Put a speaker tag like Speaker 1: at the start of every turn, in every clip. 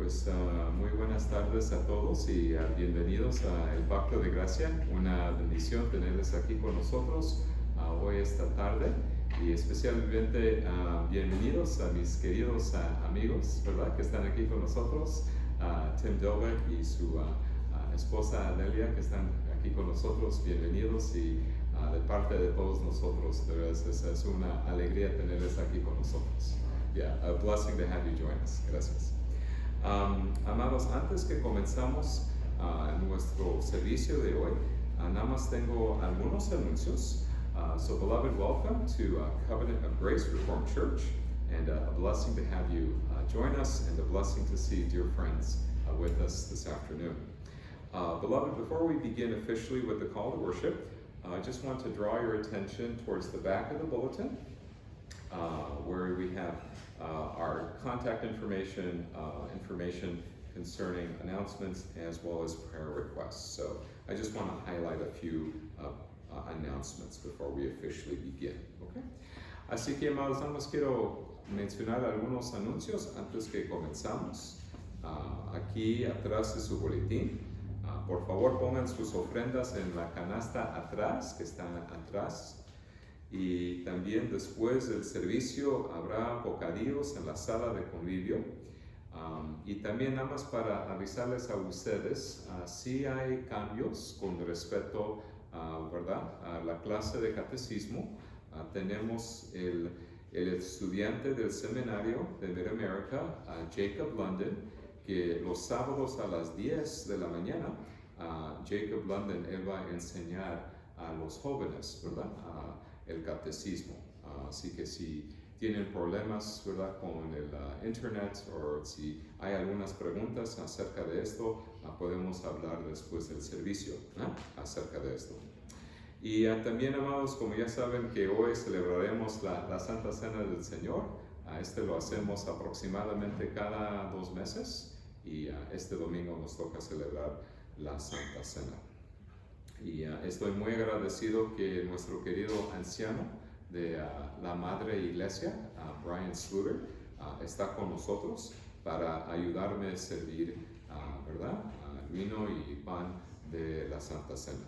Speaker 1: Pues muy buenas tardes a todos y bienvenidos a El Pacto de Gracia. Una bendición tenerles aquí con nosotros hoy esta tarde y especialmente bienvenidos a mis queridos amigos, ¿verdad? Que están aquí con nosotros, Tim Delbeck y su esposa Adelia, que están aquí con nosotros. Bienvenidos y de parte de todos nosotros, de verdad, es una alegría tenerles aquí con nosotros. Yeah, a blessing to have you join us. Gracias. Amados, antes que comenzamos nuestro servicio de hoy, nada más tengo algunos anuncios. So, beloved, welcome to Covenant of Grace Reformed Church, and a blessing to have you join us, and a blessing to see dear friends with us this afternoon. Beloved, before we begin officially with the call to worship, I just want to draw your attention towards the back of the bulletin, where we have our contact information, information concerning announcements as well as prayer requests. So I just want to highlight a few announcements before we officially begin. Okay? Así que, amados, nada más quiero mencionar algunos anuncios antes que comenzamos. Aquí atrás de su boletín, por favor pongan sus ofrendas en la canasta atrás, que están atrás. Y también después del servicio habrá bocadillos en la sala de convivio. Y también nada más para avisarles a ustedes, sí hay cambios con respecto ¿verdad? A la clase de catecismo. Tenemos el estudiante del seminario de Mid-America, Jacob London, que los sábados a las 10 de la mañana, Jacob London, él va a enseñar a los jóvenes, ¿verdad? El catecismo. Así que si tienen problemas, ¿verdad? Con el internet, o si hay algunas preguntas acerca de esto, podemos hablar después del servicio acerca de esto. Y también, amados, como ya saben que hoy celebraremos la Santa Cena del Señor. Este lo hacemos aproximadamente cada 2 meses y este domingo nos toca celebrar la Santa Cena. Y estoy muy agradecido que nuestro querido anciano de la Madre Iglesia, Brian Sluter, está con nosotros para ayudarme a servir, ¿verdad? Vino y pan de la Santa Cena.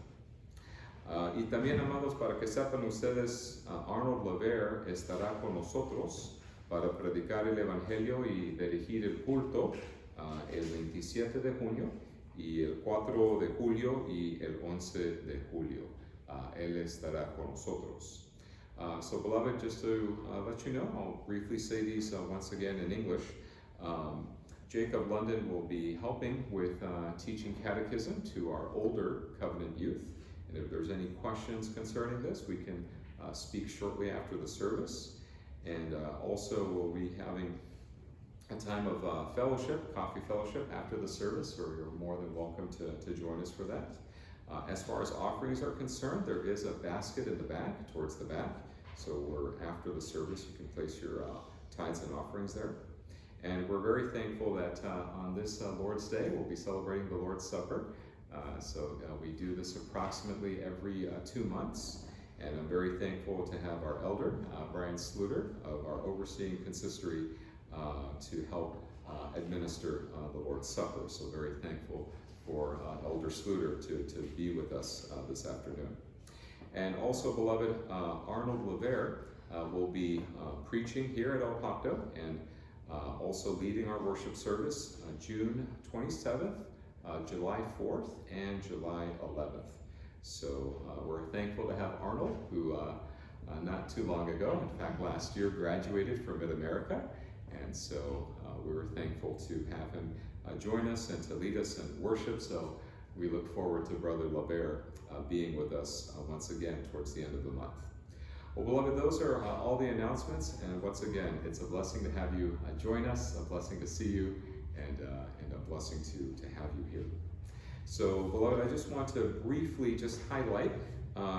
Speaker 1: Y también, amados, para que sepan ustedes, Arnold Laver estará con nosotros para predicar el Evangelio y dirigir el culto el 27 de junio. Y el 4 de julio y el 11 de julio. Él estará con nosotros. So, beloved, just to let you know, I'll briefly say these once again in English. Jacob London will be helping with teaching catechism to our older covenant youth. And if there's any questions concerning this, we can speak shortly after the service. And also we'll be having a time of fellowship, coffee fellowship after the service, or you're more than welcome to join us for that. As far as offerings are concerned, there is a basket in the back, towards the back. So after the service, you can place your tithes and offerings there. And we're very thankful that on this Lord's Day, we'll be celebrating the Lord's Supper. So we do this approximately every 2 months. And I'm very thankful to have our elder, Brian Sluter, of our overseeing consistory, to help administer the Lord's Supper. So very thankful for Elder Sluter to be with us this afternoon. And also, beloved, Arnold Laver will be preaching here at El Pacto and also leading our worship service June 27th, July 4th, and July 11th. So we're thankful to have Arnold, who not too long ago, in fact last year, graduated from Mid-America. And so we were thankful to have him join us and to lead us in worship. So we look forward to Brother LaBear being with us once again towards the end of the month. Well, beloved, those are all the announcements. And once again, it's a blessing to have you join us, a blessing to see you, and a blessing to have you here. So, beloved, I just want to briefly just highlight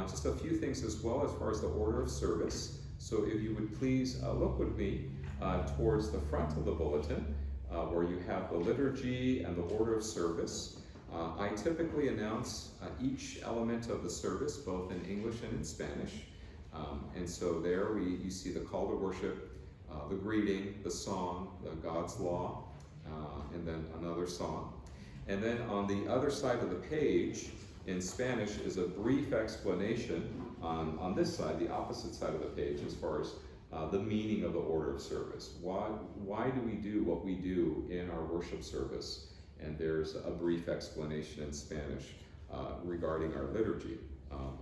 Speaker 1: just a few things as well as far as the order of service. So if you would please look with me towards the front of the bulletin, where you have the liturgy and the order of service. I typically announce each element of the service, both in English and in Spanish. And so there you see the call to worship, the greeting, the song, the God's law, and then another song. And then on the other side of the page, in Spanish, is a brief explanation on this side, the opposite side of the page, as far as the meaning of the order of service. Why do we do what we do in our worship service? And there's a brief explanation in Spanish regarding our liturgy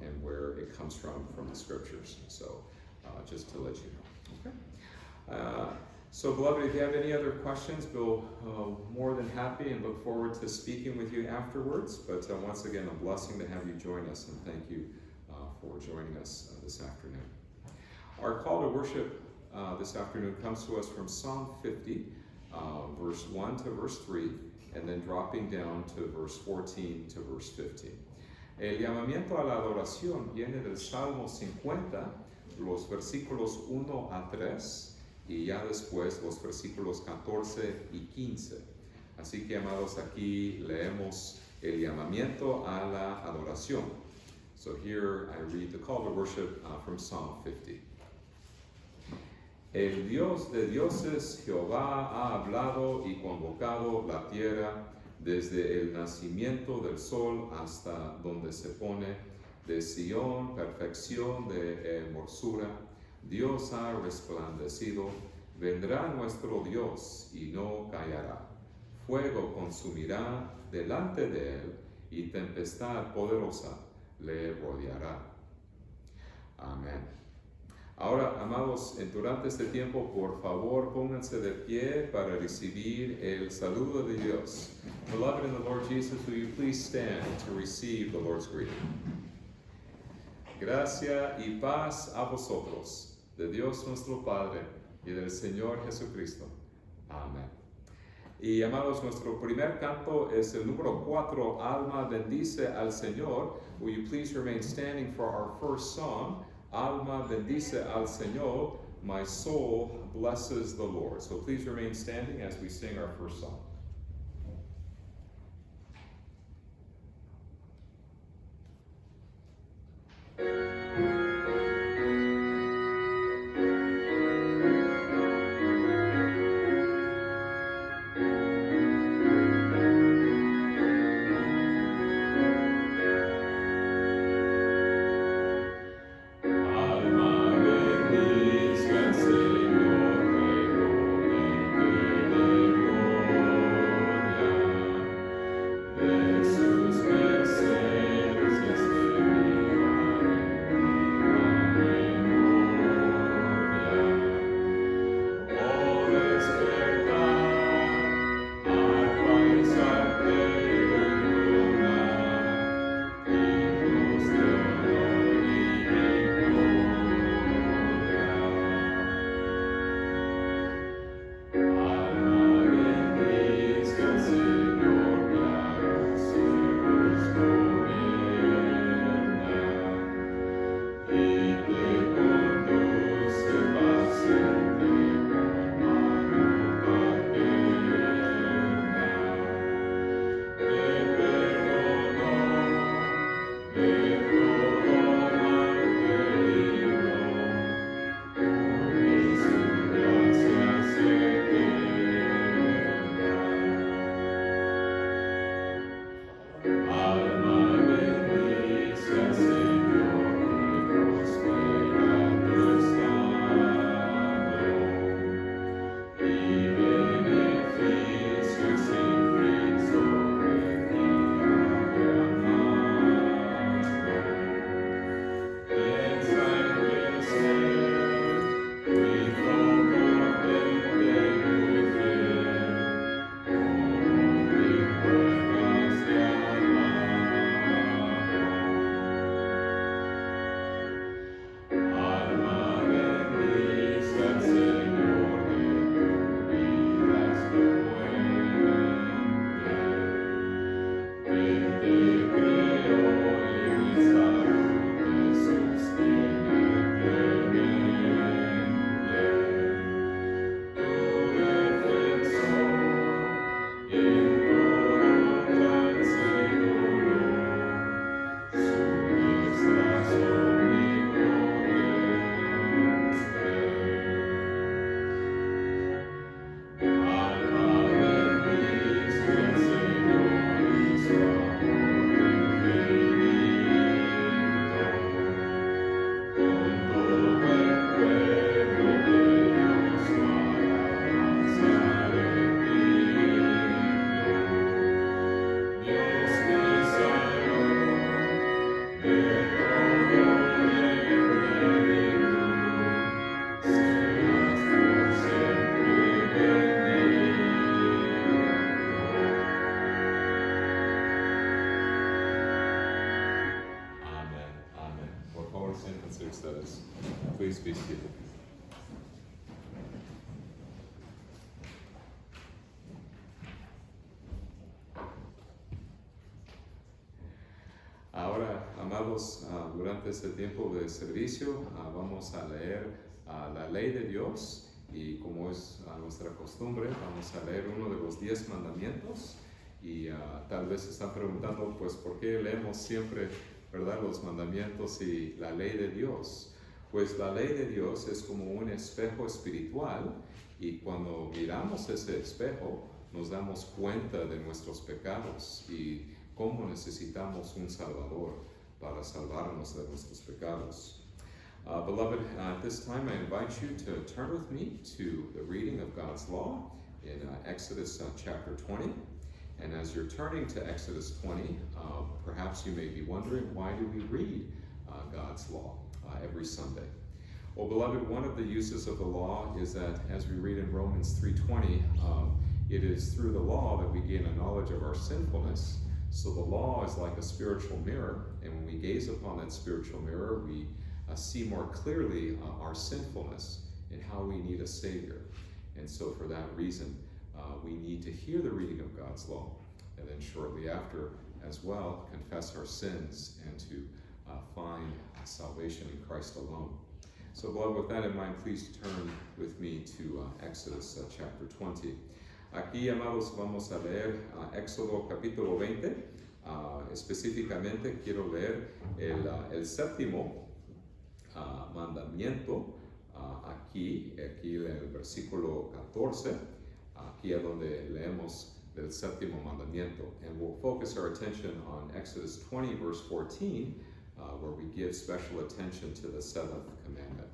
Speaker 1: and where it comes from the scriptures. So just to let you know. Okay. So beloved, if you have any other questions, we'll more than happy and look forward to speaking with you afterwards. But once again, a blessing to have you join us, and thank you for joining us this afternoon. Our call to worship this afternoon comes to us from Psalm 50, verse 1 to verse 3, and then dropping down to verse 14 to verse 15. El llamamiento a la adoración viene del Salmo 50, los versículos 1 a 3, y ya después los versículos 14 y 15. Así que, amados, aquí leemos el llamamiento a la adoración. So here I read the call to worship from Psalm 50. El Dios de dioses, Jehová, ha hablado y convocado la tierra desde el nacimiento del sol hasta donde se pone, de Sión, perfección de hermosura. Dios ha resplandecido, vendrá nuestro Dios y no callará. Fuego consumirá delante de él y tempestad poderosa le rodeará. Amén. Ahora, amados, durante este tiempo, por favor, pónganse de pie para recibir el saludo de Dios. Beloved in the Lord Jesus, will you please stand to receive the Lord's greeting? Gracia y paz a vosotros, de Dios nuestro Padre y del Señor Jesucristo. Amén. Y amados, nuestro primer canto es el número 4, Alma bendice al Señor. Will you please remain standing for our first song, Alma bendice al Señor, my soul blesses the Lord. So please remain standing as we sing our first song. servicio. Ahora, amados, durante este tiempo de servicio vamos a leer la ley de Dios y como es nuestra costumbre, vamos a leer uno de los 10 mandamientos y tal vez se están preguntando, pues, ¿por qué leemos siempre, verdad, los mandamientos y la ley de Dios? Pues la ley de Dios es como un espejo espiritual y cuando miramos ese espejo nos damos cuenta de nuestros pecados y cómo necesitamos un Salvador para salvarnos de nuestros pecados. Beloved, at this time I invite you to turn with me to the reading of God's law in Exodus chapter 20. And as you're turning to Exodus 20, perhaps you may be wondering, why do we read God's law every Sunday? Well, beloved, one of the uses of the law is that, as we read in Romans 3:20, it is through the law that we gain a knowledge of our sinfulness. So the law is like a spiritual mirror, and when we gaze upon that spiritual mirror, we see more clearly our sinfulness and how we need a Savior. And so for that reason, we need to hear the reading of God's law, and then shortly after as well, confess our sins and to find salvation in Christ alone. So beloved, with that in mind, please turn with me to Exodus chapter 20. Aquí, amados, vamos a leer Éxodo capítulo 20. Específicamente quiero leer el séptimo mandamiento, aquí en el versículo 14, aquí es donde leemos del séptimo mandamiento. And we'll focus our attention on Exodus 20, verse 14, where we give special attention to the seventh commandment.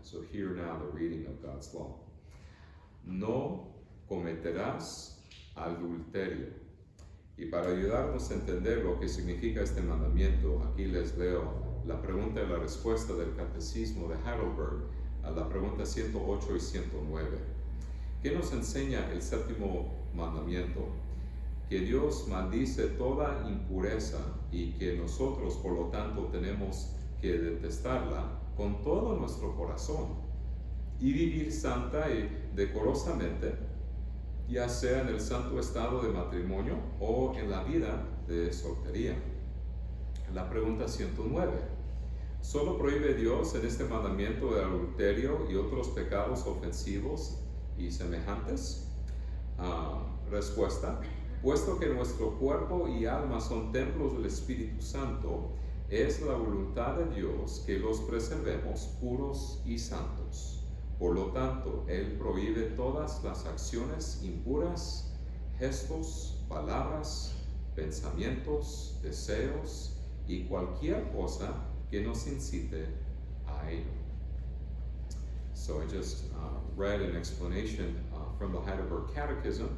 Speaker 1: So hear now the reading of God's law. No cometerás adulterio. Y para ayudarnos a entender lo que significa este mandamiento, aquí les leo la pregunta y la respuesta del Catecismo de Heidelberg a la pregunta 108 y 109. ¿Qué nos enseña el séptimo mandamiento? Que Dios maldice toda impureza y que nosotros, por lo tanto, tenemos que detestarla con todo nuestro corazón y vivir santa y decorosamente, ya sea en el santo estado de matrimonio o en la vida de soltería. La pregunta 109. ¿Solo prohíbe Dios en este mandamiento el adulterio y otros pecados ofensivos y semejantes? Respuesta. Puesto que nuestro cuerpo y alma son templos del Espíritu Santo, es la voluntad de Dios que los preservemos puros y santos. Por lo tanto, Él prohíbe todas las acciones impuras, gestos, palabras, pensamientos, deseos y cualquier cosa que nos incite a ello. So I just read an explanation from the Heidelberg Catechism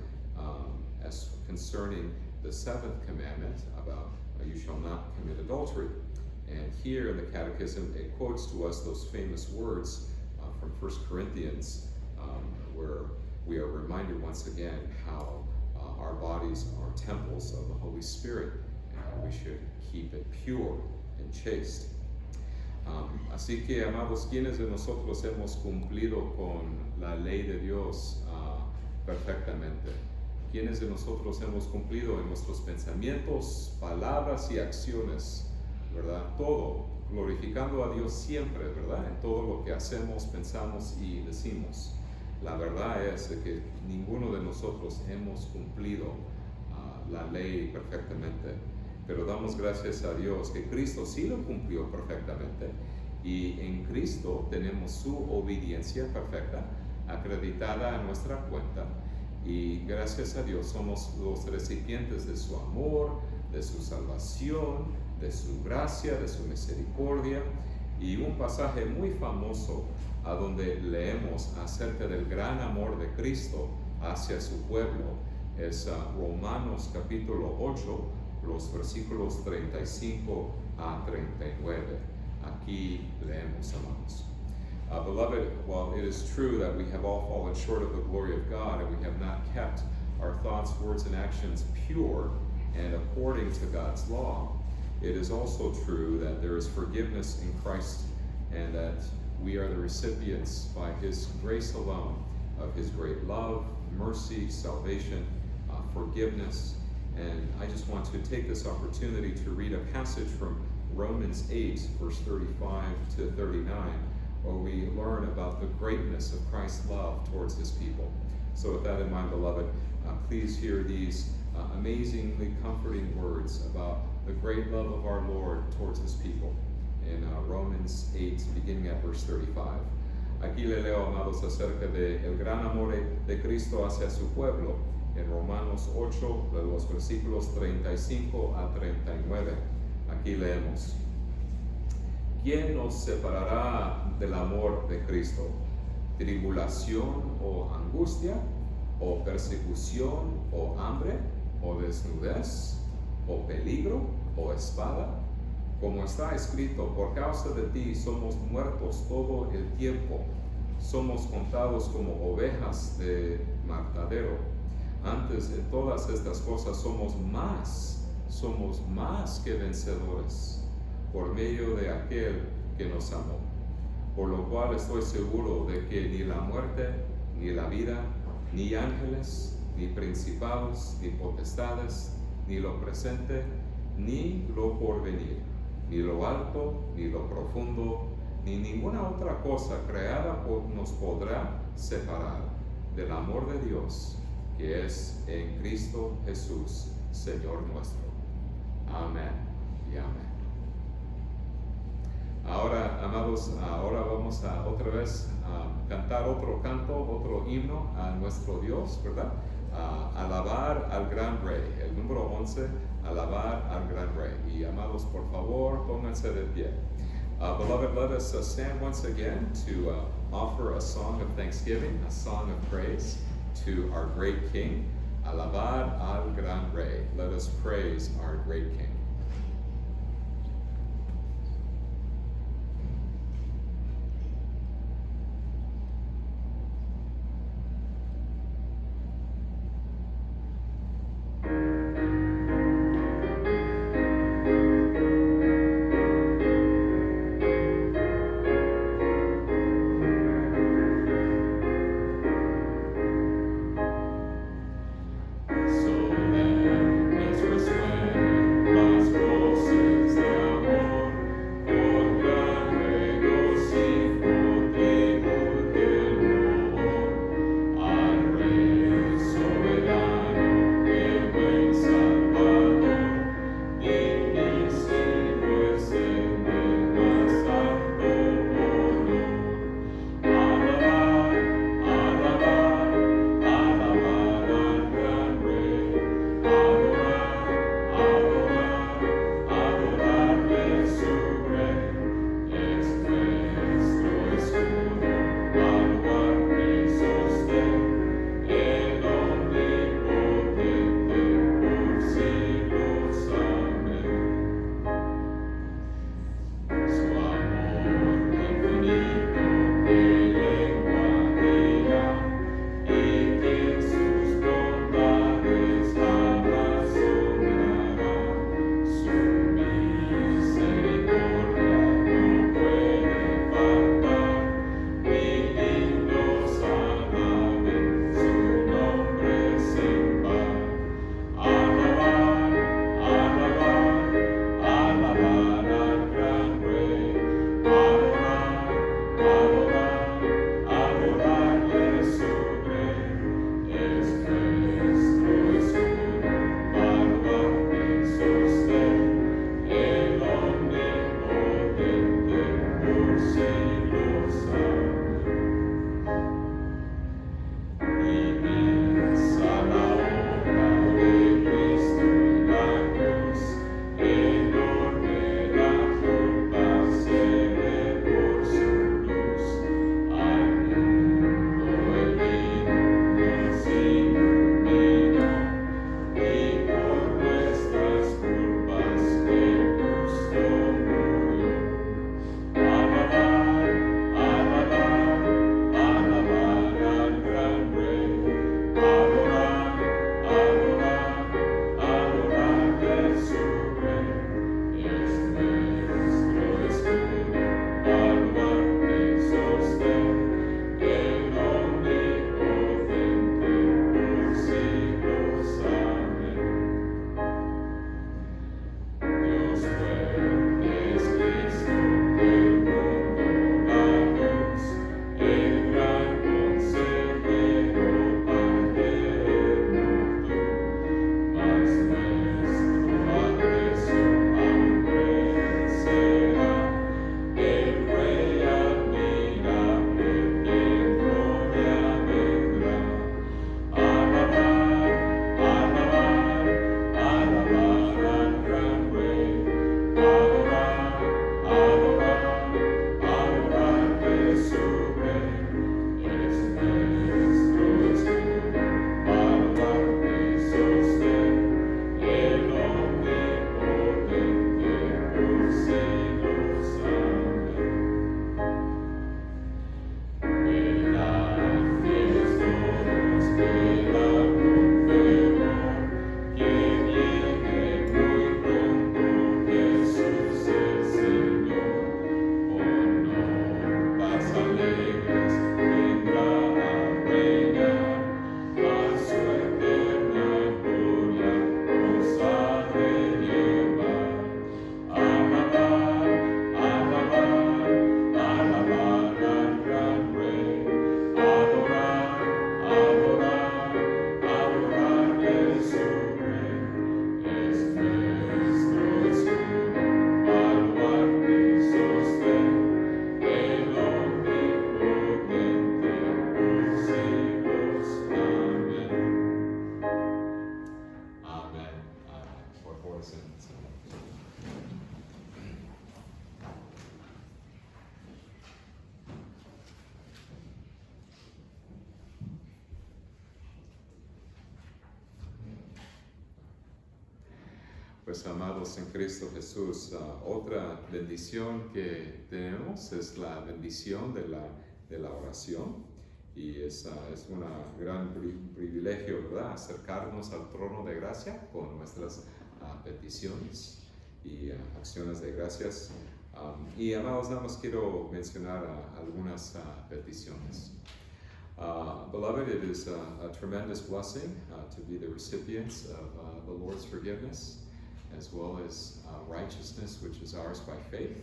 Speaker 1: as concerning the seventh commandment about you shall not commit adultery. And here in the Catechism, it quotes to us those famous words from 1 Corinthians, where we are reminded once again how our bodies are temples of the Holy Spirit and how we should keep it pure and chaste. Así que, amados, ¿quiénes de nosotros hemos cumplido con la ley de Dios perfectamente? ¿Quiénes de nosotros hemos cumplido en nuestros pensamientos, palabras y acciones? ¿Verdad? Todo, glorificando a Dios siempre, ¿verdad? En todo lo que hacemos, pensamos y decimos. La verdad es de que ninguno de nosotros hemos cumplido la ley perfectamente, pero damos gracias a Dios que Cristo sí lo cumplió perfectamente y en Cristo tenemos su obediencia perfecta acreditada a nuestra cuenta y gracias a Dios somos los recipientes de su amor, de su salvación, de su gracia, de su misericordia. Y un pasaje muy famoso a donde leemos acerca del gran amor de Cristo hacia su pueblo es Romanos capítulo 8, los versículos 35 a 39. Aquí leemos, amados. Beloved, while it is true that we have all fallen short of the glory of God and we have not kept our thoughts, words, and actions pure and according to God's law, it is also true that there is forgiveness in Christ and that we are the recipients by His grace alone of His great love, mercy, salvation, forgiveness. And I just want to take this opportunity to read a passage from Romans 8, verse 35 to 39, where we learn about the greatness of Christ's love towards His people. So with that in mind, beloved, please hear these amazingly comforting words about the great love of our Lord towards His people in Romans 8, beginning at verse 35. Aquí le leo, amados, acerca de el gran amor de Cristo hacia su pueblo, en Romanos 8, de los versículos 35 a 39. Aquí leemos: ¿Quién nos separará del amor de Cristo? ¿Tribulación o angustia? ¿O persecución o hambre? ¿O desnudez? ¿O peligro? ¿O espada? Como está escrito, por causa de ti somos muertos todo el tiempo, somos contados como ovejas de matadero. Antes de todas estas cosas somos más que vencedores, por medio de aquel que nos amó. Por lo cual estoy seguro de que ni la muerte, ni la vida, ni ángeles, ni principados, ni potestades, ni lo presente, ni lo porvenir, ni lo alto, ni lo profundo, ni ninguna otra cosa creada nos podrá separar del amor de Dios, que es en Cristo Jesús, Señor nuestro. Amén y amén. Ahora, amados, ahora vamos a otra vez a cantar otro canto, otro himno a nuestro Dios, ¿verdad? Alabar al gran Rey, el número 11, alabar al gran Rey. Y amados, por favor, pónganse de pie. Beloved, let us stand once again to offer a song of thanksgiving, a song of praise to our great King. Alabar al gran Rey. Let us praise our great King. So let us swear by Pues amados en Cristo Jesús, otra bendición que tenemos es la bendición de la oración, y es un gran privilegio, ¿verdad?, acercarnos al trono de gracia con nuestras peticiones y acciones de gracias. Y amados, nada más quiero mencionar algunas peticiones. Beloved, it is a tremendous blessing to be the recipients of the Lord's forgiveness, as well as righteousness, which is ours by faith.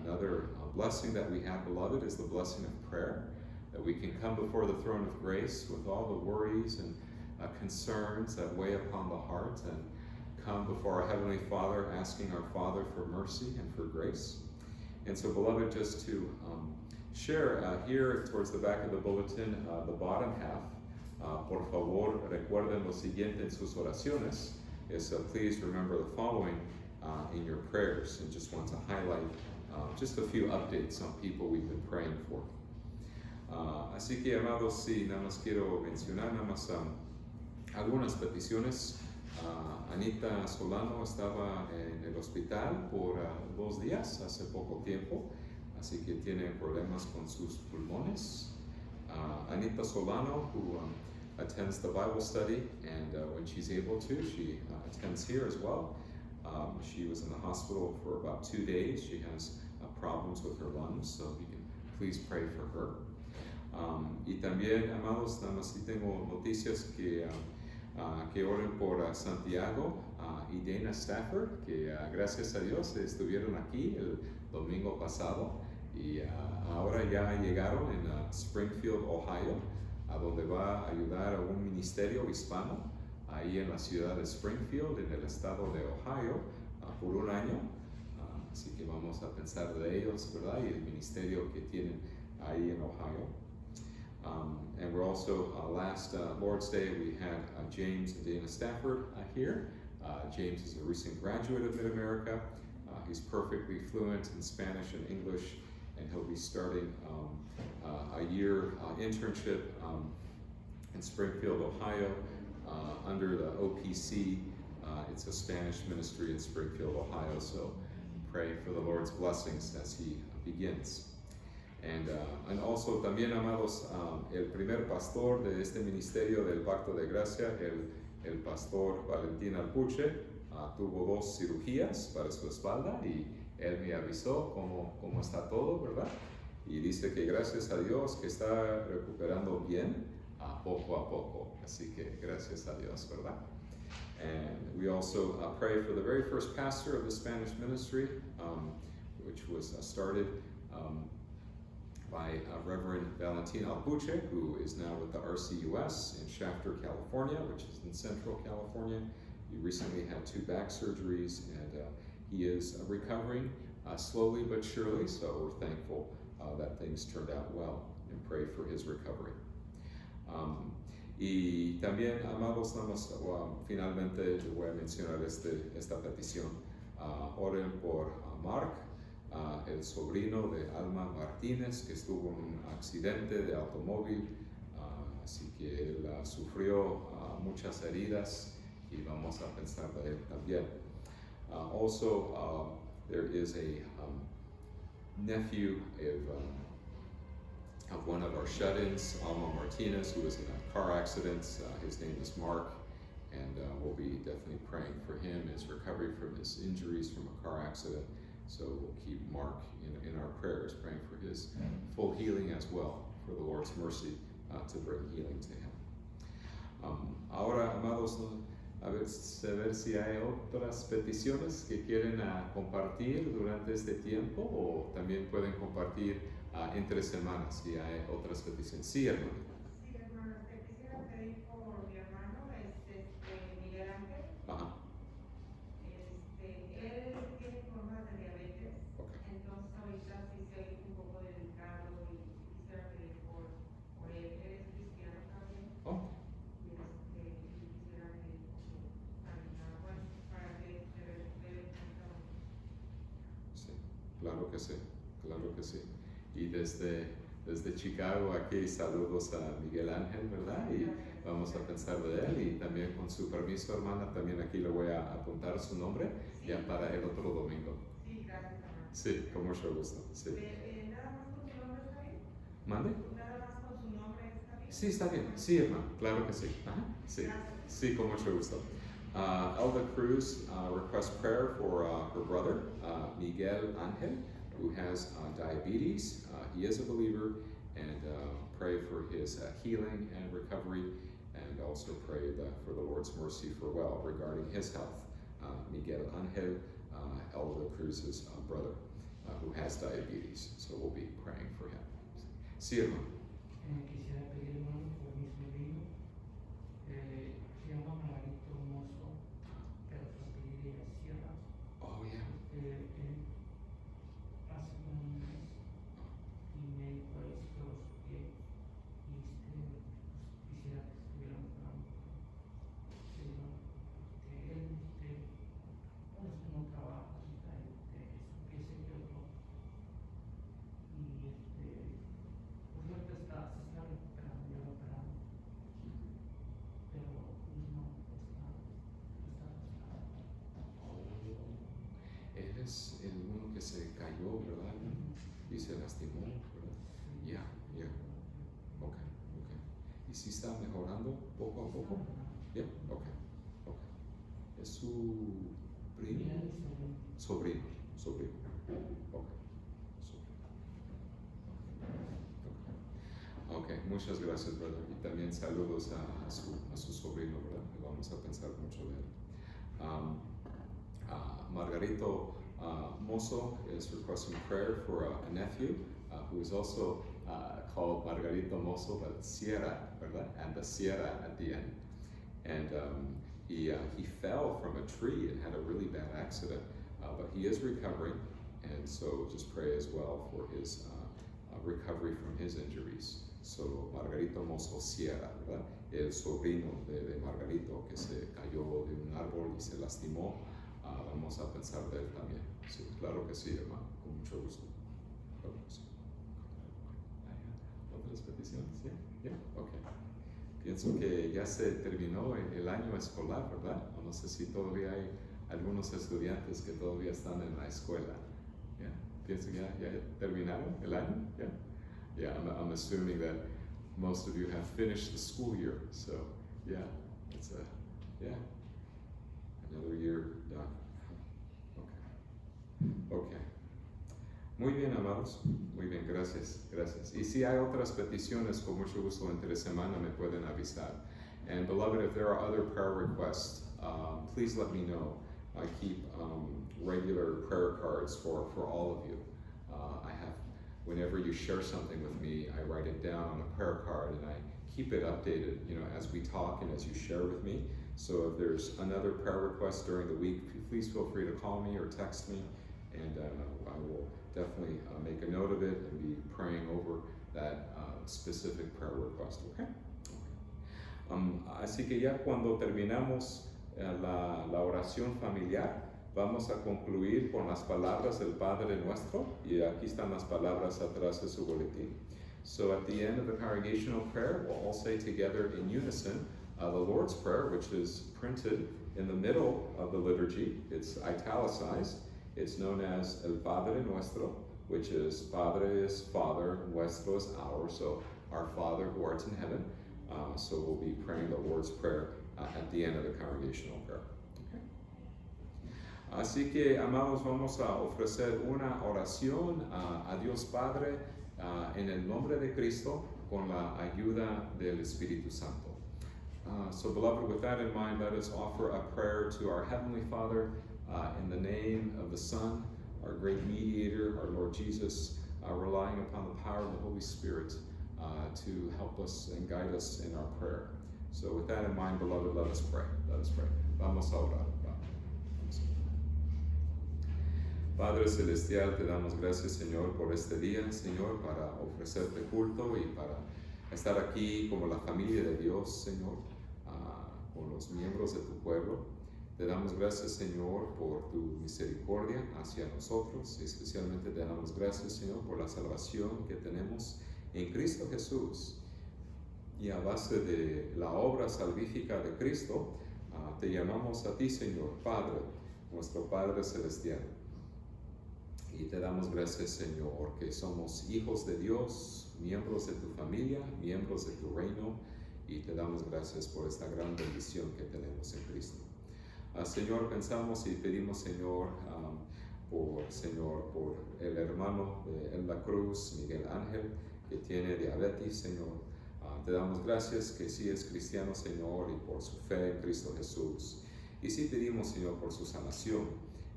Speaker 1: Another blessing that we have, beloved, is the blessing of prayer, that we can come before the throne of grace with all the worries and concerns that weigh upon the heart, and come before our Heavenly Father, asking our Father for mercy and for grace. And so, beloved, just to share here towards the back of the bulletin, the bottom half, por favor, recuerden lo siguiente en sus oraciones. Is please remember the following in your prayers, and just want to highlight just a few updates on people we've been praying for. Así que, amados, sí, nada más quiero mencionar nada más algunas peticiones. Anita Solano estaba en el hospital por 2 días, hace poco tiempo, así que tiene problemas con sus pulmones. Anita Solano, who attends the Bible study, and when she's able to, she attends here as well. She was in the hospital for about 2 days. She has problems with her lungs, so you can please pray for her. Y también, amados, nada más que tengo noticias que oren por Santiago y Dana Stafford, que gracias a Dios estuvieron aquí el domingo pasado, y ahora ya llegaron en Springfield, Ohio, a donde va a ayudar a un ministerio hispano ahí en la ciudad de Springfield, en el estado de Ohio, por 1 año. Así que vamos a pensar de ellos, ¿verdad?, y el ministerio que tienen ahí en Ohio. And we're also, last Lord's Day, we had James and Dana Stafford here. James is a recent graduate of Mid-America. He's perfectly fluent in Spanish and English, and he'll be starting a year internship in Springfield, Ohio, under the OPC. It's a Spanish ministry in Springfield, Ohio, so pray for the Lord's blessings as he begins. And also también, amados, el primer pastor de este ministerio del Pacto de Gracia, el pastor Valentín Alpuche, tuvo 2 cirugías para su espalda, y él me avisó cómo está todo, ¿verdad? Y dice que gracias a Dios que está recuperando bien poco a poco. Así que gracias a Dios, ¿verdad? And we also pray for the very first pastor of the Spanish ministry, which was started by Reverend Valentin Alpuche, who is now with the RCUS in Shafter, California, which is in Central California. He recently had 2 back surgeries, and he is recovering slowly but surely, so we're thankful that things turned out well, and pray for his recovery. Y también, amados, finalmente voy a mencionar esta petición. Oren por Mark, el sobrino de Alma Martínez, que estuvo en un accidente de automóvil, así que él sufrió muchas heridas, y vamos a pensar de él también. Also, there is a nephew of one of our shut-ins, Alma Martinez, who was in a car accident. His name is Mark, and we'll be definitely praying for him, his recovery from his injuries from a car accident. So we'll keep Mark in our prayers, praying for his full healing as well, for the Lord's mercy to bring healing to him. Ahora, amados, a ver si hay otras peticiones que quieren compartir durante este tiempo, o también pueden compartir entre semanas si hay otras peticiones. Sí, hermano.
Speaker 2: Sí, hermano, te quisiera pedir por mi hermano, Miguel Ángel.
Speaker 1: Ajá.
Speaker 2: Él tiene formas de diabetes,
Speaker 1: Okay.
Speaker 2: entonces ahorita sí se oye un poco delicado y quisiera pedir por él. Él es cristiano también.
Speaker 1: Oh.
Speaker 2: Y quisiera pedir por para que se recupere pronto.
Speaker 1: Sí, claro que sí, claro que sí. Y desde Chicago aquí saludos a Miguel Ángel, ¿verdad? Y vamos a pensar de él, y también con su permiso, hermana, también aquí le voy a apuntar su nombre ya para el otro domingo.
Speaker 2: Sí, gracias, hermano.
Speaker 1: Sí, con mucho gusto. Sí.
Speaker 2: ¿Nada más con su nombre está bien?
Speaker 1: ¿Mande?
Speaker 2: ¿Nada más con su nombre está bien?
Speaker 1: Sí, está bien. Sí, hermano, claro que sí. Ajá. Sí, sí, con mucho gusto. Elda Cruz requests prayer for her brother, Miguel Ángel, who has diabetes. He is a believer, and pray for his healing and recovery, and also pray for the Lord's mercy for well regarding his health. Miguel Ángel, Elda Cruz's brother, who has diabetes, so we'll be praying for him. Sí, hermano.
Speaker 3: Quisiera pedir, hermano, por mi sobrino, se llama Margarito Mozo, pero su apellido es Sierra.
Speaker 1: Oh, yeah.
Speaker 3: Hace un mes y medio por ahí se quedó su pie, y quisiera que estuvieran orando. Él no trabaja, su pie se quebró, y pues ahorita se está recuperando, ya lo operaron, pero no
Speaker 1: Él es el uno que se cayó, ¿verdad? Y se lastimó, ¿verdad? Ya, ya. Ok. ¿Y si está mejorando poco a poco? Ya, ok. ¿Es su primo? Sobrino. Ok. Ok, muchas gracias, brother. Y también saludos a su sobrino, ¿verdad? Vamos a pensar mucho de él. Margarito Mozo is requesting prayer for a nephew who is also called Margarito Mozo, but Sierra, ¿verdad? And the Sierra at the end. And he fell from a tree and had a really bad accident, but he is recovering, and so just pray as well for his recovery from his injuries. So Margarito Mozo Sierra, ¿verdad? El sobrino de Margarito que se cayó de un árbol y se lastimó. Vamos a pensar de él también. Sí, claro que sí, hermano, con mucho gusto. Claro que sí. ¿Otras peticiones? ¿Sí? ¿Yeah? Ok. Pienso que ya se terminó el año escolar, ¿verdad? O no sé si todavía hay algunos estudiantes que todavía están en la escuela. ¿Yeah? Pienso que ya terminaron el año. ¿Yeah? Yeah, I'm assuming that most of you have finished the school year. So, yeah, it's another year done. Okay. Muy bien, amados. Muy bien, gracias. Y si hay otras peticiones, con mucho gusto entre semana me pueden avisar. And beloved, if there are other prayer requests, please let me know. I keep regular prayer cards for all of you. Whenever you share something with me, I write it down on a prayer card, and I keep it updated, as we talk and as you share with me. So if there's another prayer request during the week, please feel free to call me or text me, and I will definitely make a note of it and be praying over that specific prayer request, okay? Así que ya cuando terminamos la oración familiar, vamos a concluir con las palabras del Padre Nuestro, y aquí están las palabras atrás de su boletín. So at the end of the congregational prayer, we'll all say together in unison the Lord's Prayer, which is printed in the middle of the liturgy. It's italicized. It's known as El Padre Nuestro, which is Padre is Father, nuestro is our, so our Father who art in heaven. So we'll be praying the Lord's Prayer at the end of the congregational prayer. Okay. Así que, amados, vamos a ofrecer una oración a Dios Padre en el nombre de Cristo con la ayuda del Espíritu Santo. So, beloved, with that in mind, let us offer a prayer to our Heavenly Father in the name of the Son, our great mediator, our Lord Jesus, relying upon the power of the Holy Spirit to help us and guide us in our prayer. So with that in mind, beloved, let us pray. Let us pray. Vamos a orar. Padre Celestial, te damos gracias, Señor, por este día, Señor, para ofrecerte culto y para estar aquí como la familia de Dios, Señor, con los miembros de tu pueblo. Te damos gracias, Señor, por tu misericordia hacia nosotros, y especialmente te damos gracias, Señor, por la salvación que tenemos en Cristo Jesús. Y a base de la obra salvífica de Cristo, te llamamos a ti, Señor, Padre, nuestro Padre Celestial. Y te damos gracias, Señor, que somos hijos de Dios, miembros de tu familia, miembros de tu reino, y te damos gracias por esta gran bendición que tenemos en Cristo. Señor, pensamos y pedimos, Señor, por el hermano en la cruz, Miguel Ángel, que tiene diabetes, Señor. Te damos gracias que sí es cristiano, Señor, y por su fe en Cristo Jesús. Y sí pedimos, Señor, por su sanación,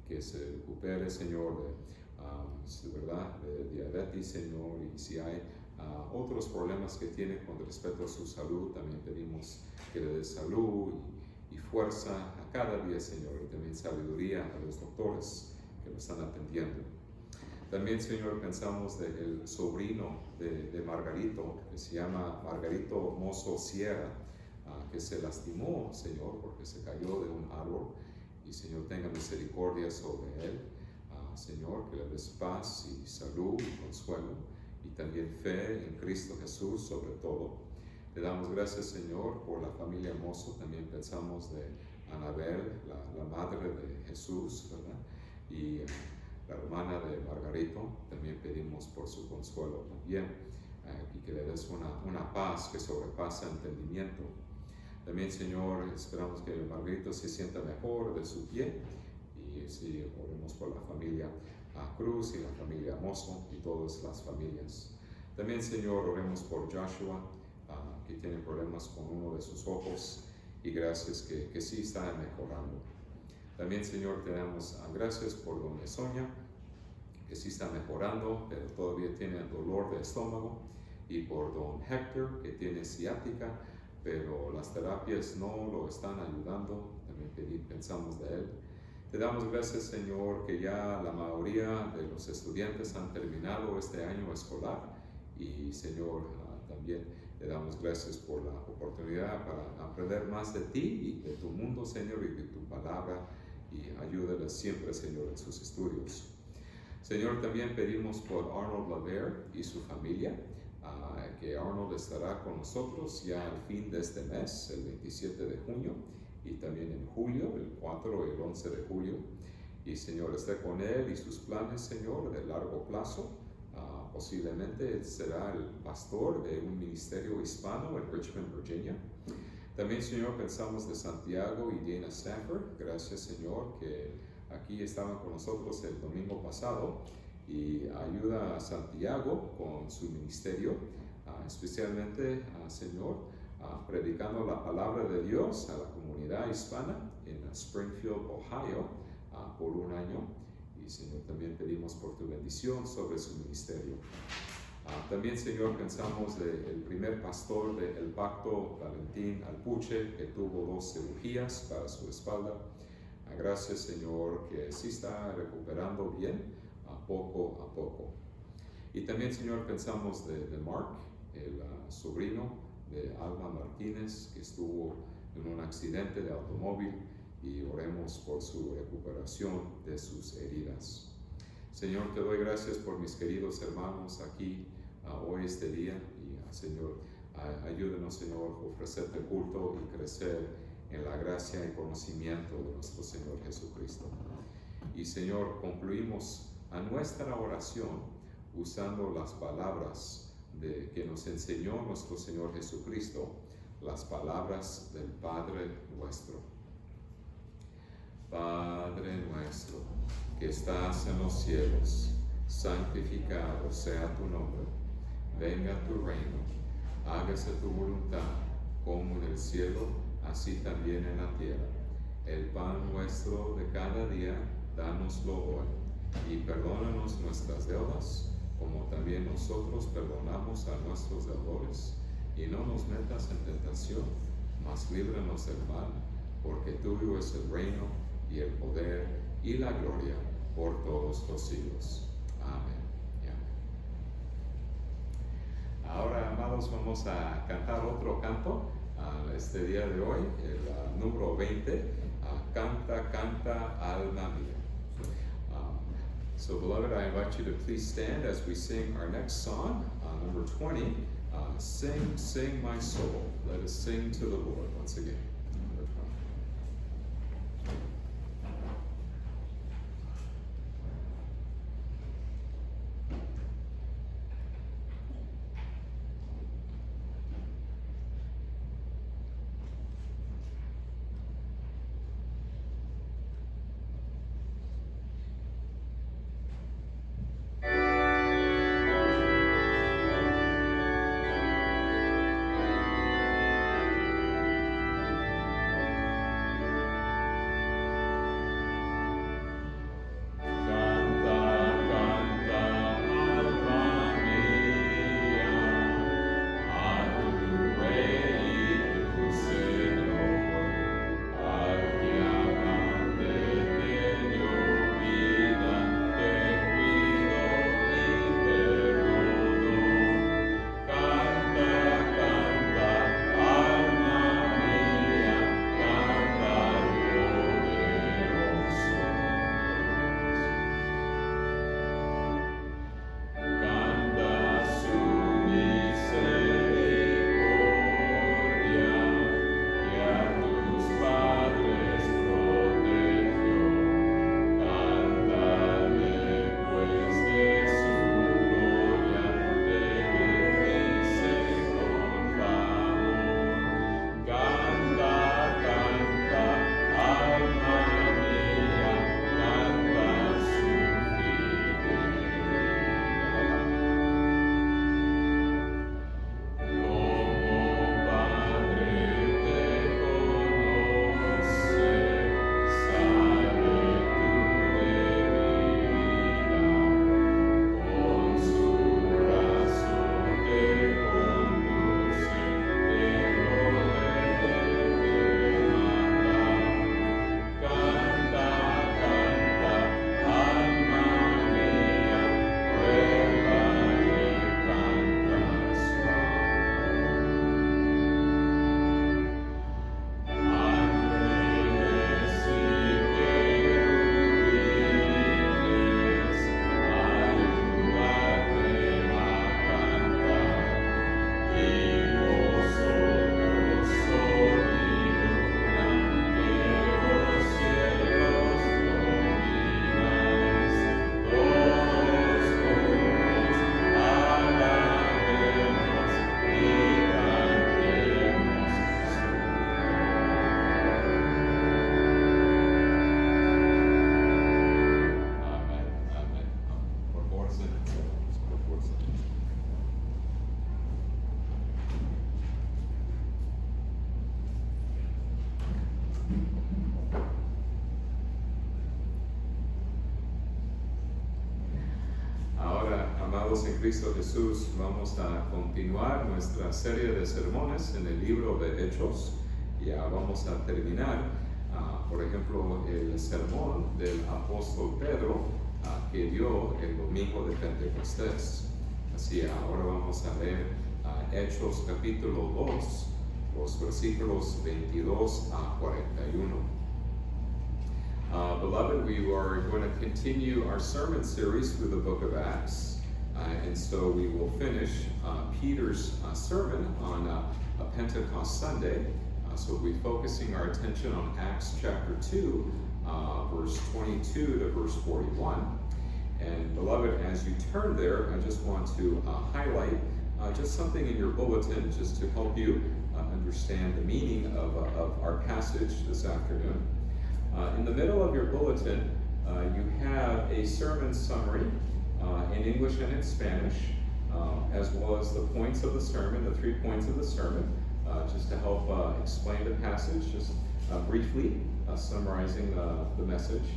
Speaker 1: que se recupere, Señor, de diabetes, Señor, y si hay otros problemas que tiene con respecto a su salud, también pedimos que le dé salud y fuerza a cada día, Señor, y también sabiduría a los doctores que lo están atendiendo. También, Señor, pensamos del sobrino de Margarito, que se llama Margarito Mozo Sierra, que se lastimó, Señor, porque se cayó de un árbol. Y, Señor, tenga misericordia sobre él. Señor, que le des paz y salud y consuelo, y también fe en Cristo Jesús sobre todo. Te damos gracias, Señor, por la familia Mozo. También pensamos de Anabel, la madre de Jesús, ¿verdad? Y la hermana de Margarito. También pedimos por su consuelo también, y que le des una paz que sobrepasa entendimiento. También, Señor, esperamos que Margarito se sienta mejor de su pie. Y sí, oremos por la familia Cruz y la familia Mozo y todas las familias. También, Señor, oremos por Joshua, que tiene problemas con uno de sus ojos, y gracias que sí está mejorando. También, Señor, te damos gracias por doña Sonia, que sí está mejorando, pero todavía tiene dolor de estómago, y por don Héctor, que tiene ciática, pero las terapias no lo están ayudando. También pensamos de él. Te damos gracias, Señor, que ya la mayoría de los estudiantes han terminado este año escolar, y, Señor, también te damos gracias por la oportunidad para aprender más de ti y de tu mundo, Señor, y de tu palabra, y ayúdales siempre, Señor, en sus estudios. Señor, también pedimos por Arnold Laver y su familia, que Arnold estará con nosotros ya al fin de este mes, el 27 de junio, y también en julio, el 4 y el 11 de julio. Y, Señor, esté con él y sus planes, Señor, de largo plazo. Posiblemente él será el pastor de un ministerio hispano en Richmond, Virginia. También, Señor, pensamos de Santiago y Diana Stafford. Gracias, Señor, que aquí estaban con nosotros el domingo pasado, y ayuda a Santiago con su ministerio, especialmente, Señor, predicando la palabra de Dios a la comunidad hispana en Springfield, Ohio, por un año. Y, Señor, también pedimos por tu bendición sobre su ministerio. También, Señor, pensamos del primer pastor del Pacto, Valentín Alpuche, que tuvo 2 cirugías para su espalda. Gracias, Señor, que sí está recuperando bien, poco a poco. Y también, Señor, pensamos de Mark, el sobrino de Alma Martínez, que estuvo en un accidente de automóvil, y oremos por su recuperación de sus heridas. Señor, te doy gracias por mis queridos hermanos aquí hoy, este día, y Señor, ayúdenos, Señor, a ofrecerte culto y crecer en la gracia y conocimiento de nuestro Señor Jesucristo. Y, Señor, concluimos a nuestra oración usando las palabras que nos enseñó nuestro Señor Jesucristo, las palabras del Padre nuestro. Padre nuestro, que estás en los cielos, santificado sea tu nombre. Venga tu reino, hágase tu voluntad, como en el cielo, así también en la tierra. El pan nuestro de cada día, dánoslo hoy, y perdónanos nuestras deudas, como también nosotros perdonamos a nuestros deudores, y no nos metas en tentación, mas líbranos del mal, porque tuyo es el reino, y el poder, y la gloria, por todos los siglos. Amén. Y amén. Ahora, amados, vamos a cantar otro canto este día de hoy, el número 20, Canta, canta, alma mía. So, beloved, I invite you to please stand as we sing our next song, number 20, Sing, Sing, My Soul. Let us sing to the Lord once again. Number 20. En Cristo Jesús, vamos a continuar nuestra serie de sermones en el libro de Hechos. Ya vamos a terminar, por ejemplo, el sermón del apóstol Pedro que dio el domingo de Pentecostés. Así, ahora vamos a ver Hechos capítulo 2, los versículos 22 a 41. Beloved, we are going to continue our sermon series through the book of Acts. And so we will finish Peter's sermon on a Pentecost Sunday. So we'll be focusing our attention on Acts chapter 2, verse 22 to verse 41. And beloved, as you turn there, I just want to highlight just something in your bulletin just to help you understand the meaning of our passage this afternoon. In the middle of your bulletin, you have a sermon summary in English and in Spanish, as well as the points of the sermon, the 3 points of the sermon, just to help explain the passage, just briefly summarizing the message.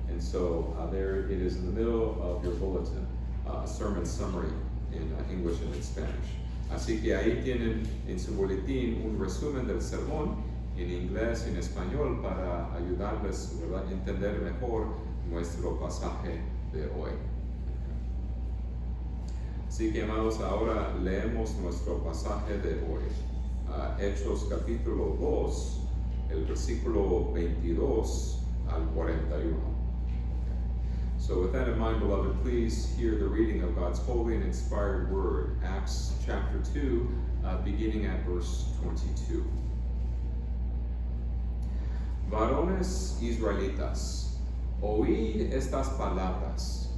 Speaker 1: And so there it is in the middle of your bulletin, a sermon summary in English and in Spanish. Así que ahí tienen en su boletín un resumen del sermón en inglés y en español para ayudarles, ¿verdad?, a entender mejor nuestro pasaje de hoy. Así que, amados, ahora leemos nuestro pasaje de hoy. Hechos capítulo 2, el versículo 22 al 41. So with that in mind, beloved, please hear the reading of God's holy and inspired word, Acts chapter 2, beginning at verse 22. Varones israelitas, oíd estas palabras.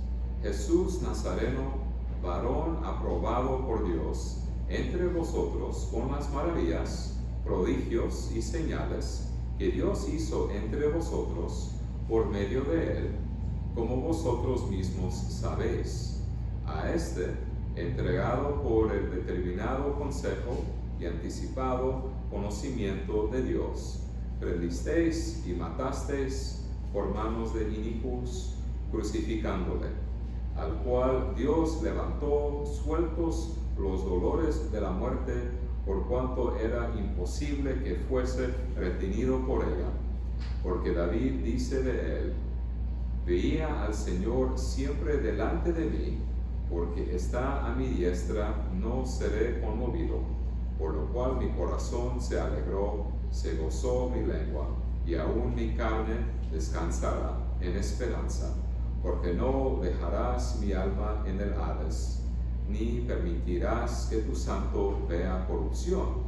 Speaker 1: Jesús Nazareno, varón aprobado por Dios, entre vosotros con las maravillas, prodigios y señales que Dios hizo entre vosotros por medio de él, como vosotros mismos sabéis. A este, entregado por el determinado consejo y anticipado conocimiento de Dios, prendisteis y matasteis por manos de inicuos, crucificándole, al cual Dios levantó sueltos los dolores de la muerte, por cuanto era imposible que fuese retenido por ella. Porque David dice de él: veía al Señor siempre delante de mí, porque está a mi diestra, no seré conmovido. Por lo cual mi corazón se alegró, se gozó mi lengua, y aún mi carne descansará en esperanza, porque no dejarás mi alma en el Hades, ni permitirás que tu santo vea corrupción.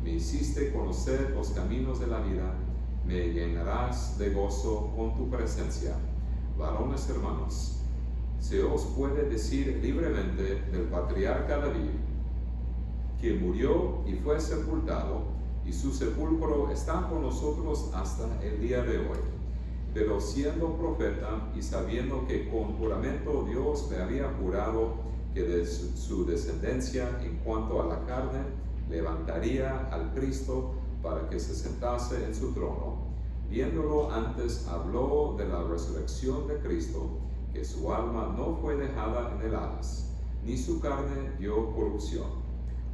Speaker 1: Me hiciste conocer los caminos de la vida, me llenarás de gozo con tu presencia. Varones hermanos, se os puede decir libremente del patriarca David, que murió y fue sepultado, y su sepulcro está con nosotros hasta el día de hoy. Pero siendo profeta y sabiendo que con juramento Dios le había jurado que de su descendencia en cuanto a la carne levantaría al Cristo para que se sentase en su trono, viéndolo antes habló de la resurrección de Cristo, que su alma no fue dejada en el Hades, ni su carne vio corrupción.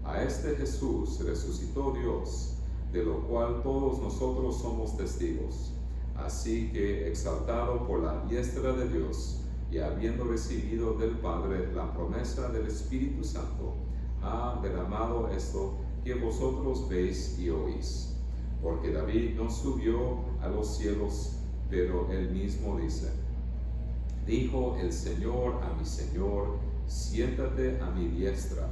Speaker 1: A este Jesús resucitó Dios, de lo cual todos nosotros somos testigos. Así que, exaltado por la diestra de Dios, y habiendo recibido del Padre la promesa del Espíritu Santo, ha derramado esto que vosotros veis y oís. Porque David no subió a los cielos, pero él mismo dice: dijo el Señor a mi Señor, siéntate a mi diestra,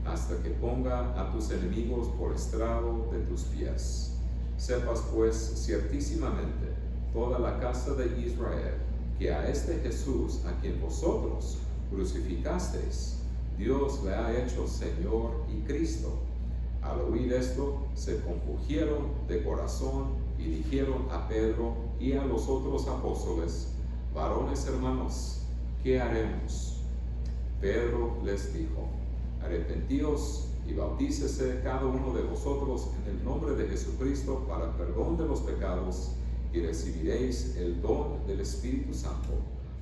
Speaker 1: hasta que ponga a tus enemigos por estrado de tus pies. Sepas pues ciertísimamente toda la casa de Israel, que a este Jesús, a quien vosotros crucificasteis, Dios le ha hecho Señor y Cristo. Al oír esto, se compungieron de corazón y dijeron a Pedro y a los otros apóstoles: varones hermanos, ¿qué haremos? Pedro les dijo: arrepentíos y bautícese cada uno de vosotros en el nombre de Jesucristo para perdón de los pecados, y recibiréis el don del Espíritu Santo,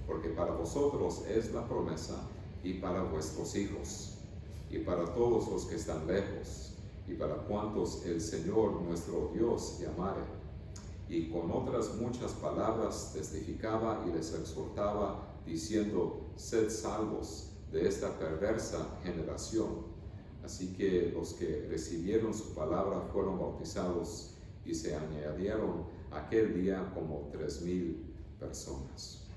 Speaker 1: porque para vosotros es la promesa, y para vuestros hijos, y para todos los que están lejos, y para cuantos el Señor nuestro Dios llamare. Y con otras muchas palabras testificaba y les exhortaba, diciendo: sed salvos de esta perversa generación. Así que los que recibieron su palabra fueron bautizados, y se añadieron aquel día como 3,000 personas.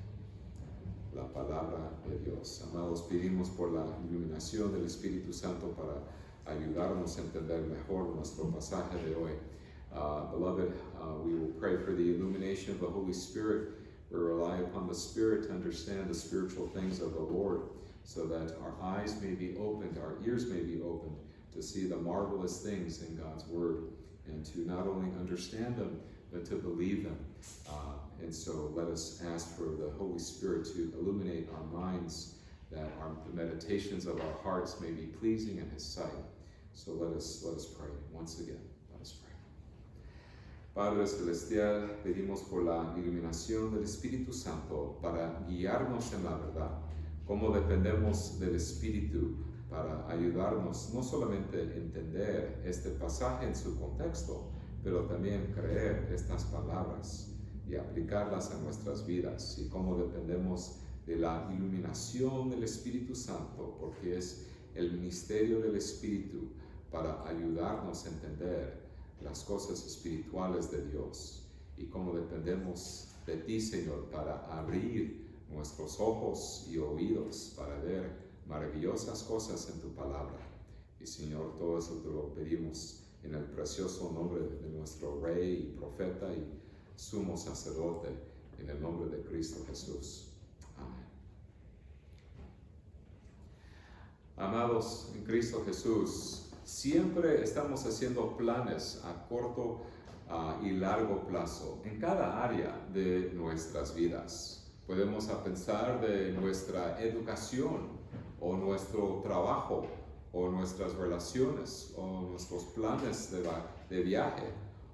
Speaker 1: La palabra de Dios. Amados, pedimos por la iluminación del Espíritu Santo para ayudarnos a entender mejor nuestro pasaje de hoy. Beloved, we will pray for the illumination of the Holy Spirit, We rely upon the Spirit to understand the spiritual things of the Lord, so that our eyes may be opened, our ears may be opened to see the marvelous things in God's Word, and to not only understand them, but to believe them. And so let us ask for the Holy Spirit to illuminate our minds, that the meditations of our hearts may be pleasing in His sight. So let us pray once again. Let us pray. Padre Celestial, pedimos por la iluminación del Espíritu Santo para guiarnos en la verdad, cómo dependemos del Espíritu para ayudarnos no solamente a entender este pasaje en su contexto, pero también creer estas palabras y aplicarlas a nuestras vidas, y cómo dependemos de la iluminación del Espíritu Santo, porque es el misterio del Espíritu para ayudarnos a entender las cosas espirituales de Dios, y cómo dependemos de ti, Señor, para abrir nuestros ojos y oídos para ver maravillosas cosas en tu palabra. Y Señor, todo eso te lo pedimos en el precioso nombre de nuestro Rey y Profeta y Sumo Sacerdote, en el nombre de Cristo Jesús. Amén. Amados en Cristo Jesús, siempre estamos haciendo planes a corto y largo plazo en cada área de nuestras vidas. Podemos pensar de nuestra educación, o nuestro trabajo, o nuestras relaciones, o nuestros planes de viaje,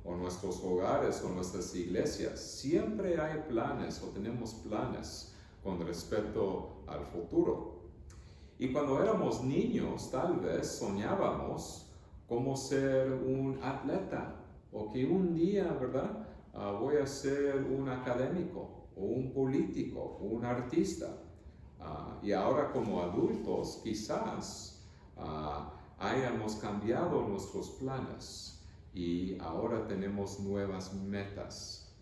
Speaker 1: o nuestros hogares, o nuestras iglesias. Siempre hay planes, o tenemos planes con respecto al futuro. Y cuando éramos niños, tal vez soñábamos como ser un atleta, o que un día, ¿verdad? Voy a ser un académico, o un político, o un artista. Y ahora como adultos, quizás hayamos cambiado nuestros planes, y ahora tenemos nuevas metas.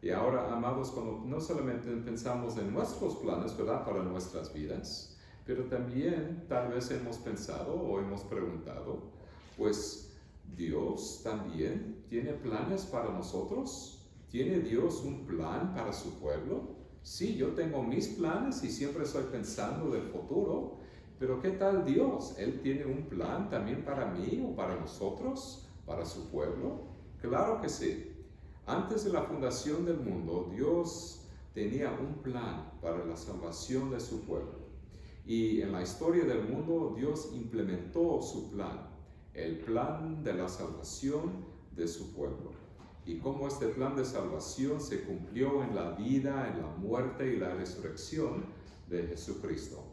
Speaker 1: Y ahora, amados, cuando no solamente pensamos en nuestros planes, ¿verdad?, para nuestras vidas, pero también tal vez hemos pensado o hemos preguntado, pues Dios también tiene planes para nosotros. ¿Tiene Dios un plan para su pueblo? Sí, yo tengo mis planes y siempre estoy pensando del futuro, pero ¿qué tal Dios? ¿Él tiene un plan también para mí o para nosotros, para su pueblo? Claro que sí. Antes de la fundación del mundo, Dios tenía un plan para la salvación de su pueblo. Y en la historia del mundo, Dios implementó su plan, el plan de la salvación de su pueblo. Y cómo este plan de salvación se cumplió en la vida, en la muerte y la resurrección de Jesucristo.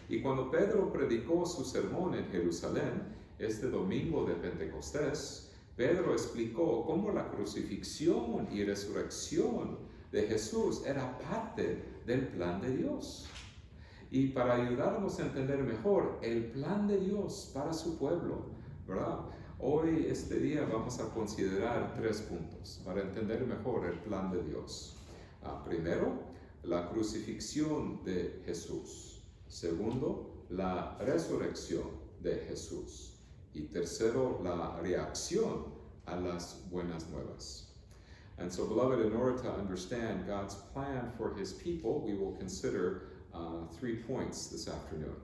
Speaker 1: Y cuando Pedro predicó su sermón en Jerusalén, este domingo de Pentecostés, Pedro explicó cómo la crucifixión y resurrección de Jesús era parte del plan de Dios. Y para ayudarnos a entender mejor el plan de Dios para su pueblo, ¿verdad? Hoy, este día, vamos a considerar 3 puntos para entender mejor el plan de Dios. Primero, la crucifixión de Jesús. Segundo, la resurrección de Jesús. Y tercero, la reacción a las buenas nuevas. And so, beloved, in order to understand God's plan for His people, we will consider 3 points this afternoon.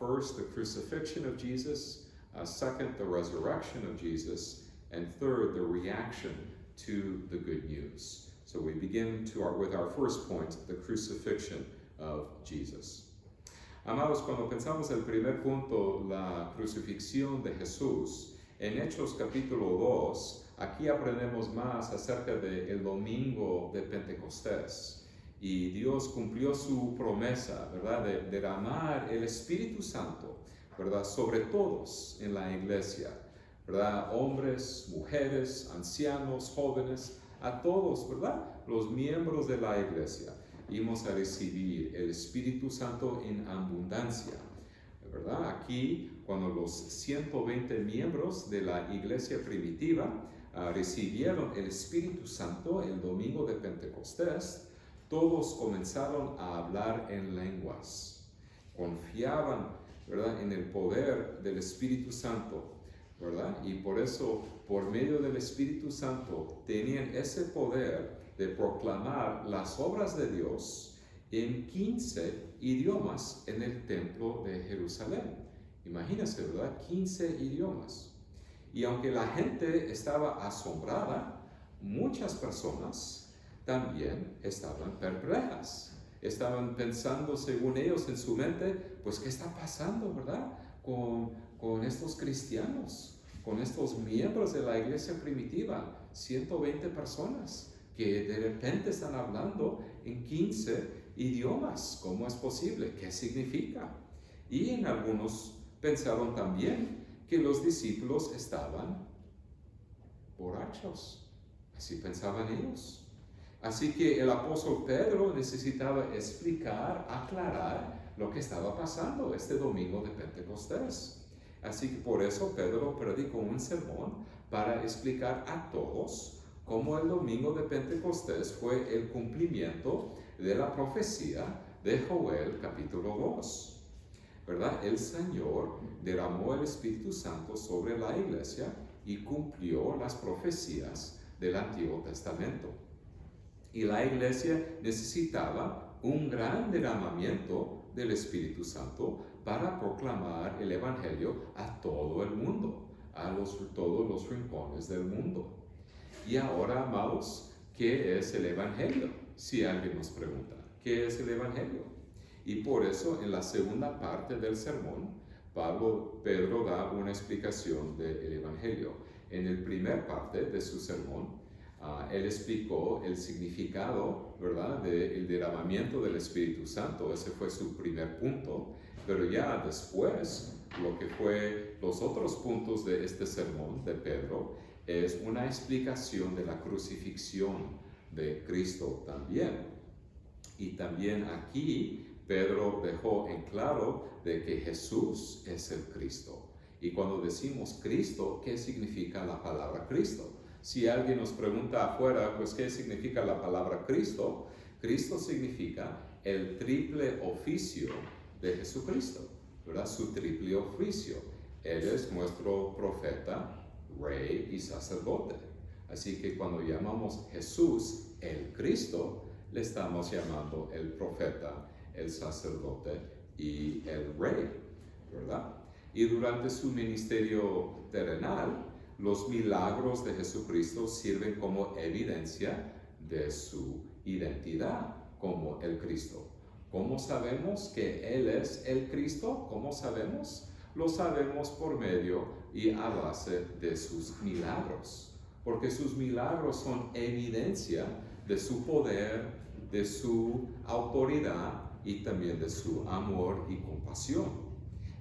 Speaker 1: First, the crucifixion of Jesus. Second, the resurrection of Jesus. And third, the reaction to the good news. So we begin with our first point, the crucifixion of Jesus. Amados, cuando pensamos el primer punto, la crucifixión de Jesús, en Hechos capítulo 2, aquí aprendemos más acerca del domingo de Pentecostés. Y Dios cumplió su promesa, ¿verdad?, de derramar el Espíritu Santo, ¿verdad?, sobre todos en la iglesia, ¿verdad?, hombres, mujeres, ancianos, jóvenes, a todos, ¿verdad?, los miembros de la iglesia. Íbamos a recibir el Espíritu Santo en abundancia, ¿verdad? Aquí, cuando los 120 miembros de la iglesia primitiva recibieron el Espíritu Santo el domingo de Pentecostés, todos comenzaron a hablar en lenguas. Confiaban, ¿verdad?, en el poder del Espíritu Santo, ¿verdad? Y por eso, por medio del Espíritu Santo, tenían ese poder de proclamar las obras de Dios en 15 idiomas en el templo de Jerusalén. Imagínense, ¿verdad? 15 idiomas. Y aunque la gente estaba asombrada, muchas personas también estaban perplejas. Estaban pensando, según ellos, en su mente, pues, ¿qué está pasando, verdad? Con estos cristianos, con estos miembros de la iglesia primitiva, 120 personas que de repente están hablando en 15 idiomas. ¿Cómo es posible? ¿Qué significa? Y en algunos pensaron también que los discípulos estaban borrachos. Así pensaban ellos. Así que el apóstol Pedro necesitaba explicar, aclarar lo que estaba pasando este domingo de Pentecostés. Así que por eso Pedro predicó un sermón para explicar a todos cómo el domingo de Pentecostés fue el cumplimiento de la profecía de Joel capítulo 2. ¿Verdad? El Señor derramó el Espíritu Santo sobre la iglesia y cumplió las profecías del Antiguo Testamento. Y la iglesia necesitaba un gran derramamiento del Espíritu Santo para proclamar el Evangelio a todo el mundo, a todos los rincones del mundo. Y ahora, amados, ¿qué es el Evangelio? Si alguien nos pregunta, ¿qué es el Evangelio? Y por eso, en la segunda parte del sermón, Pedro da una explicación del Evangelio. En la primera parte de su sermón, él explicó el significado, ¿verdad?, del derramamiento del Espíritu Santo. Ese fue su primer punto. Pero ya después, lo que fue los otros puntos de este sermón de Pedro, es una explicación de la crucifixión de Cristo también. Y también aquí Pedro dejó en claro de que Jesús es el Cristo. Y cuando decimos Cristo, ¿qué significa la palabra Cristo? Si alguien nos pregunta afuera, pues, ¿qué significa la palabra Cristo? Cristo significa el triple oficio de Jesucristo, ¿verdad? Su triple oficio. Él es nuestro profeta, rey y sacerdote. Así que cuando llamamos Jesús el Cristo, le estamos llamando el profeta, el sacerdote y el rey, ¿verdad? Y durante su ministerio terrenal, los milagros de Jesucristo sirven como evidencia de su identidad como el Cristo. ¿Cómo sabemos que Él es el Cristo? ¿Cómo sabemos? Lo sabemos por medio y a base de sus milagros, porque sus milagros son evidencia de su poder, de su autoridad y también de su amor y compasión.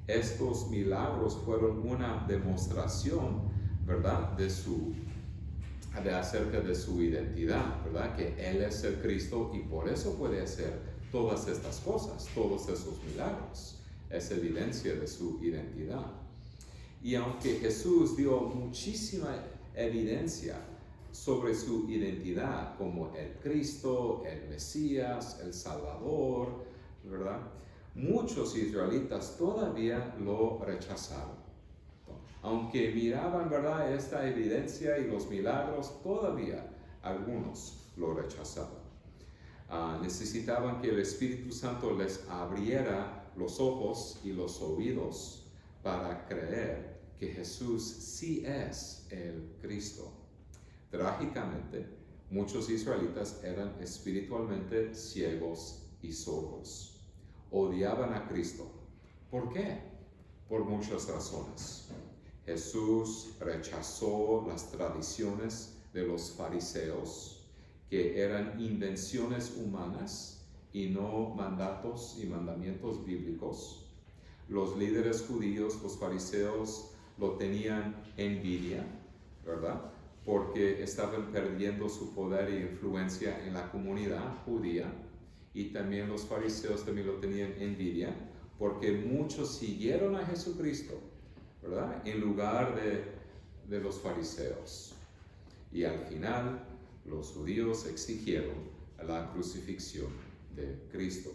Speaker 1: Estos milagros fueron una demostración, ¿verdad?, de acerca de su identidad, ¿verdad?, que Él es el Cristo y por eso puede hacer todas estas cosas, todos esos milagros. Es evidencia de su identidad. Y aunque Jesús dio muchísima evidencia sobre su identidad como el Cristo, el Mesías, el Salvador, ¿verdad?, muchos israelitas todavía lo rechazaron. Aunque miraban, ¿verdad?, esta evidencia y los milagros, todavía algunos lo rechazaban. Necesitaban que el Espíritu Santo les abriera los ojos y los oídos para creer que Jesús sí es el Cristo. Trágicamente, muchos israelitas eran espiritualmente ciegos y sordos. Odiaban a Cristo. ¿Por qué? Por muchas razones. Jesús rechazó las tradiciones de los fariseos, que eran invenciones humanas y no mandatos y mandamientos bíblicos. Los líderes judíos, los fariseos, lo tenían envidia, ¿verdad?, porque estaban perdiendo su poder e influencia en la comunidad judía. Y también los fariseos también lo tenían envidia, porque muchos siguieron a Jesucristo, ¿verdad?, en lugar de los fariseos. Y al final, los judíos exigieron la crucifixión de Cristo.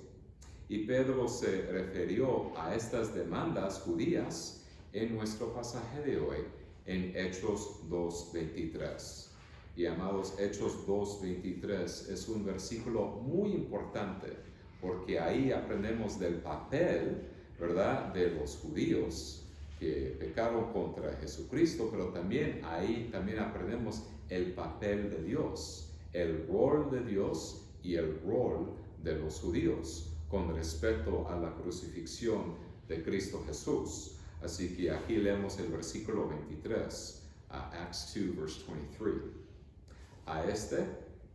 Speaker 1: Y Pedro se refirió a estas demandas judías en nuestro pasaje de hoy, en Hechos 2:23. Y amados, Hechos 2:23 es un versículo muy importante porque ahí aprendemos del papel, ¿verdad?, de los judíos que pecaron contra Jesucristo, pero también ahí también aprendemos el papel de Dios, el rol de Dios y el rol de los judíos con respecto a la crucifixión de Cristo Jesús. Así que aquí leemos el versículo 23, Acts 2, verse 23. A este,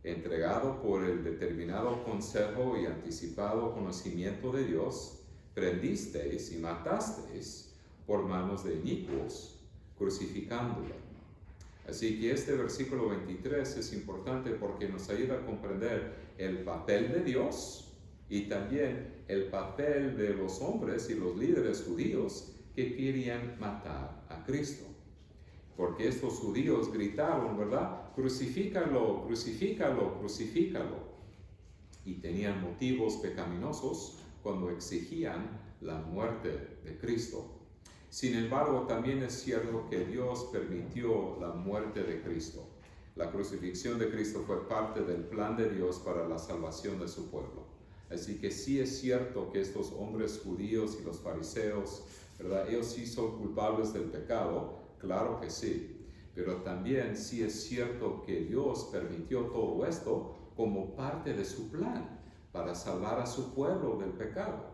Speaker 1: entregado por el determinado consejo y anticipado conocimiento de Dios, prendisteis y matasteis por manos de inicuos, crucificándolo. Así que este versículo 23 es importante porque nos ayuda a comprender el papel de Dios y también el papel de los hombres y los líderes judíos que querían matar a Cristo. Porque estos judíos gritaron, ¿verdad? Crucifícalo, crucifícalo, crucifícalo. Y tenían motivos pecaminosos cuando exigían la muerte de Cristo. Sin embargo, también es cierto que Dios permitió la muerte de Cristo. La crucifixión de Cristo fue parte del plan de Dios para la salvación de su pueblo. Así que sí es cierto que estos hombres judíos y los fariseos, ¿verdad?, ellos sí son culpables del pecado, claro que sí. Pero también sí es cierto que Dios permitió todo esto como parte de su plan para salvar a su pueblo del pecado.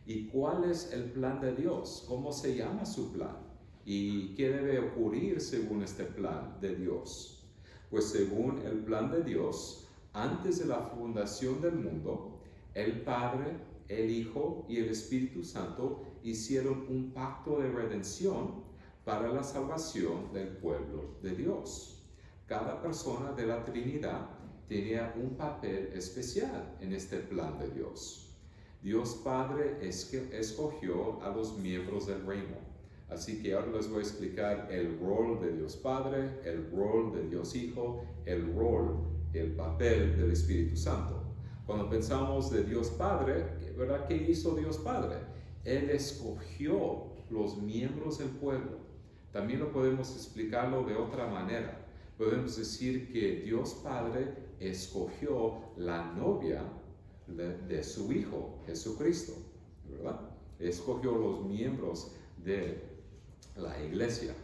Speaker 1: ¿Y cuál es el plan de Dios? ¿Cómo se llama su plan? ¿Y qué debe ocurrir según este plan de Dios? Pues según el plan de Dios, antes de la fundación del mundo, el Padre, el Hijo y el Espíritu Santo hicieron un pacto de redención para la salvación del pueblo de Dios. Cada persona de la Trinidad tenía un papel especial en este plan de Dios. Dios Padre escogió a los miembros del reino. Así que ahora les voy a explicar el rol de Dios Padre, el rol de Dios Hijo, el papel del Espíritu Santo. Cuando pensamos de Dios Padre, ¿verdad? ¿Qué hizo Dios Padre? Él escogió los miembros del pueblo. También lo podemos explicarlo de otra manera. Podemos decir que Dios Padre escogió la novia de su Hijo, Jesucristo, ¿verdad? Escogió los miembros de la iglesia.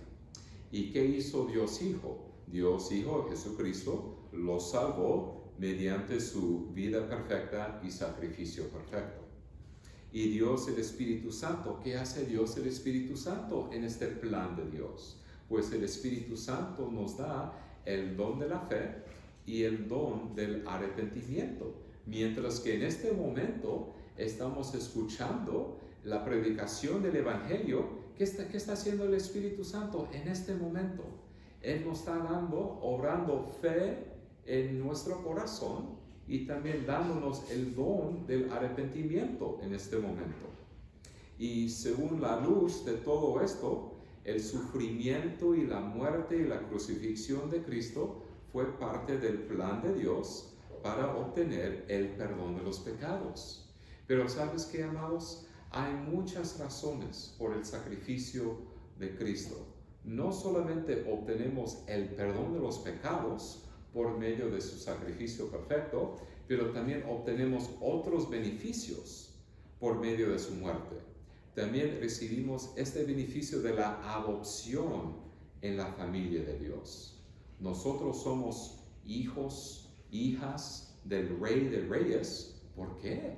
Speaker 1: ¿Y qué hizo Dios Hijo? Dios Hijo, Jesucristo, los salvó mediante su vida perfecta y sacrificio perfecto. Y Dios el Espíritu Santo, ¿qué hace Dios el Espíritu Santo en este plan de Dios? Pues el Espíritu Santo nos da el don de la fe y el don del arrepentimiento. Mientras que en este momento estamos escuchando la predicación del Evangelio, ¿qué está haciendo el Espíritu Santo en este momento? Él nos está obrando fe en nuestro corazón y también dándonos el don del arrepentimiento en este momento. Y según la luz de todo esto, el sufrimiento y la muerte y la crucifixión de Cristo fue parte del plan de Dios para obtener el perdón de los pecados. Pero ¿sabes qué, amados? Hay muchas razones por el sacrificio de Cristo. No solamente obtenemos el perdón de los pecados por medio de su sacrificio perfecto, pero también obtenemos otros beneficios por medio de su muerte. También recibimos este beneficio de la adopción en la familia de Dios. Nosotros somos hijos, hijas del Rey de Reyes. ¿Por qué?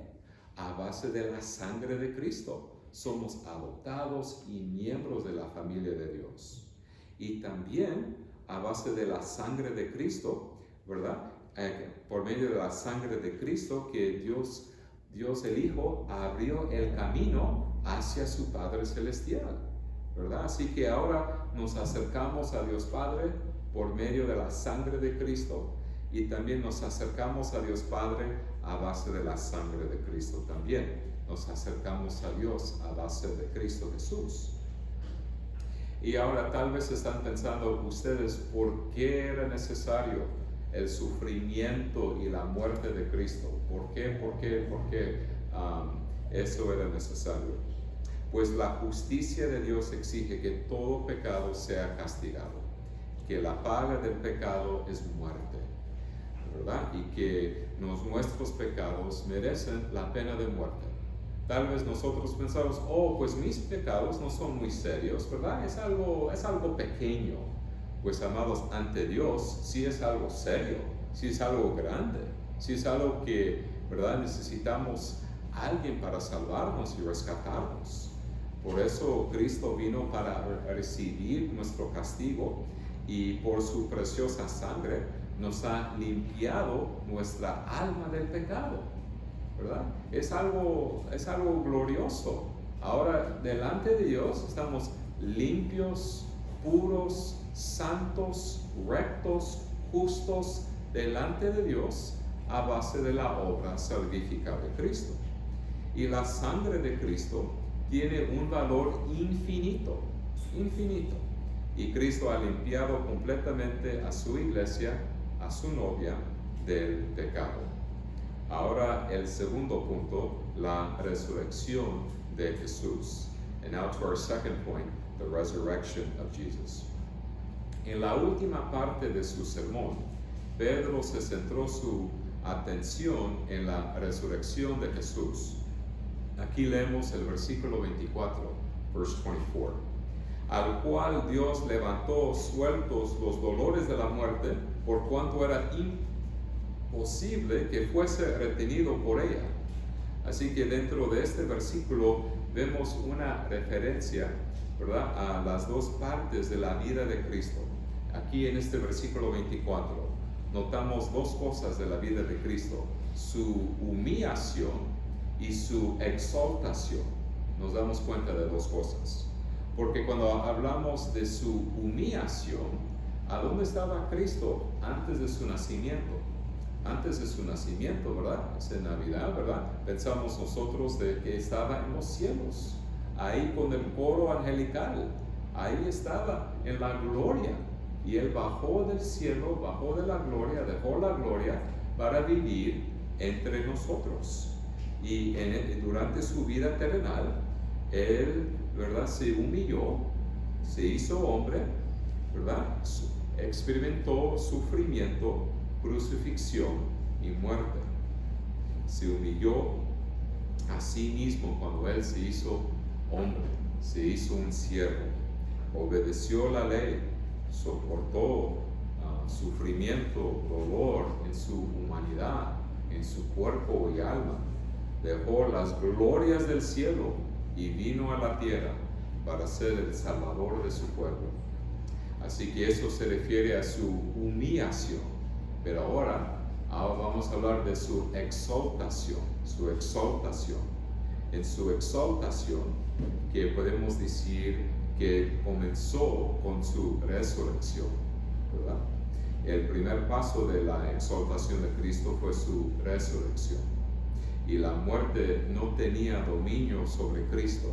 Speaker 1: A base de la sangre de Cristo somos adoptados y miembros de la familia de Dios. Y también a base de la sangre de Cristo, ¿verdad? Por medio de la sangre de Cristo que Dios el Hijo abrió el camino hacia su Padre Celestial, ¿verdad? Así que ahora nos acercamos a Dios Padre por medio de la sangre de Cristo. Y también nos acercamos a Dios Padre a base de la sangre de Cristo también. Nos acercamos a Dios a base de Cristo Jesús. Y ahora tal vez están pensando ustedes, ¿por qué era necesario el sufrimiento y la muerte de Cristo? ¿Por qué eso era necesario? Pues la justicia de Dios exige que todo pecado sea castigado, que la paga del pecado es muerte, ¿verdad? Y que nuestros pecados merecen la pena de muerte. Tal vez nosotros pensamos, oh, pues mis pecados no son muy serios, ¿verdad? Es algo pequeño. Pues amados, ante Dios sí es algo serio, sí es algo grande, sí es algo que, ¿verdad? Necesitamos a alguien para salvarnos y rescatarnos. Por eso Cristo vino para recibir nuestro castigo y por su preciosa sangre nos ha limpiado nuestra alma del pecado, ¿verdad? Es algo glorioso. Ahora, delante de Dios estamos limpios, puros, santos, rectos, justos, delante de Dios a base de la obra salvífica de Cristo. Y la sangre de Cristo tiene un valor infinito, infinito. Y Cristo ha limpiado completamente a su iglesia, a su novia, del pecado. Ahora el segundo punto, la resurrección de Jesús. And now to our second point, the resurrection of Jesus. En la última parte de su sermón, Pedro se centró su atención en la resurrección de Jesús. Aquí leemos el versículo 24, verse 24. Al cual Dios levantó sueltos los dolores de la muerte, por cuanto era imposible que fuese retenido por ella. Así que dentro de este versículo vemos una referencia, ¿verdad?, a las dos partes de la vida de Cristo. Aquí en este versículo 24 notamos dos cosas de la vida de Cristo: su humillación y su exaltación. Nos damos cuenta de dos cosas, porque cuando hablamos de su humillación, ¿a dónde estaba Cristo antes de su nacimiento? Antes de su nacimiento, ¿verdad? Es en Navidad, ¿verdad? Pensamos nosotros de que estaba en los cielos, ahí con el coro angelical, ahí estaba en la gloria, y Él bajó del cielo, bajó de la gloria, dejó la gloria para vivir entre nosotros. Y durante su vida terrenal, Él, ¿verdad?, se humilló, se hizo hombre, ¿verdad?, experimentó sufrimiento, crucifixión y muerte. Se humilló a sí mismo cuando Él se hizo hombre, se hizo un siervo, obedeció la ley, soportó sufrimiento, dolor en su humanidad, en su cuerpo y alma, dejó las glorias del cielo y vino a la tierra para ser el salvador de su pueblo. Así que eso se refiere a su humillación. Pero ahora vamos a hablar de su exaltación, su exaltación. En su exaltación, que podemos decir que comenzó con su resurrección, ¿verdad? El primer paso de la exaltación de Cristo fue su resurrección. Y la muerte no tenía dominio sobre Cristo.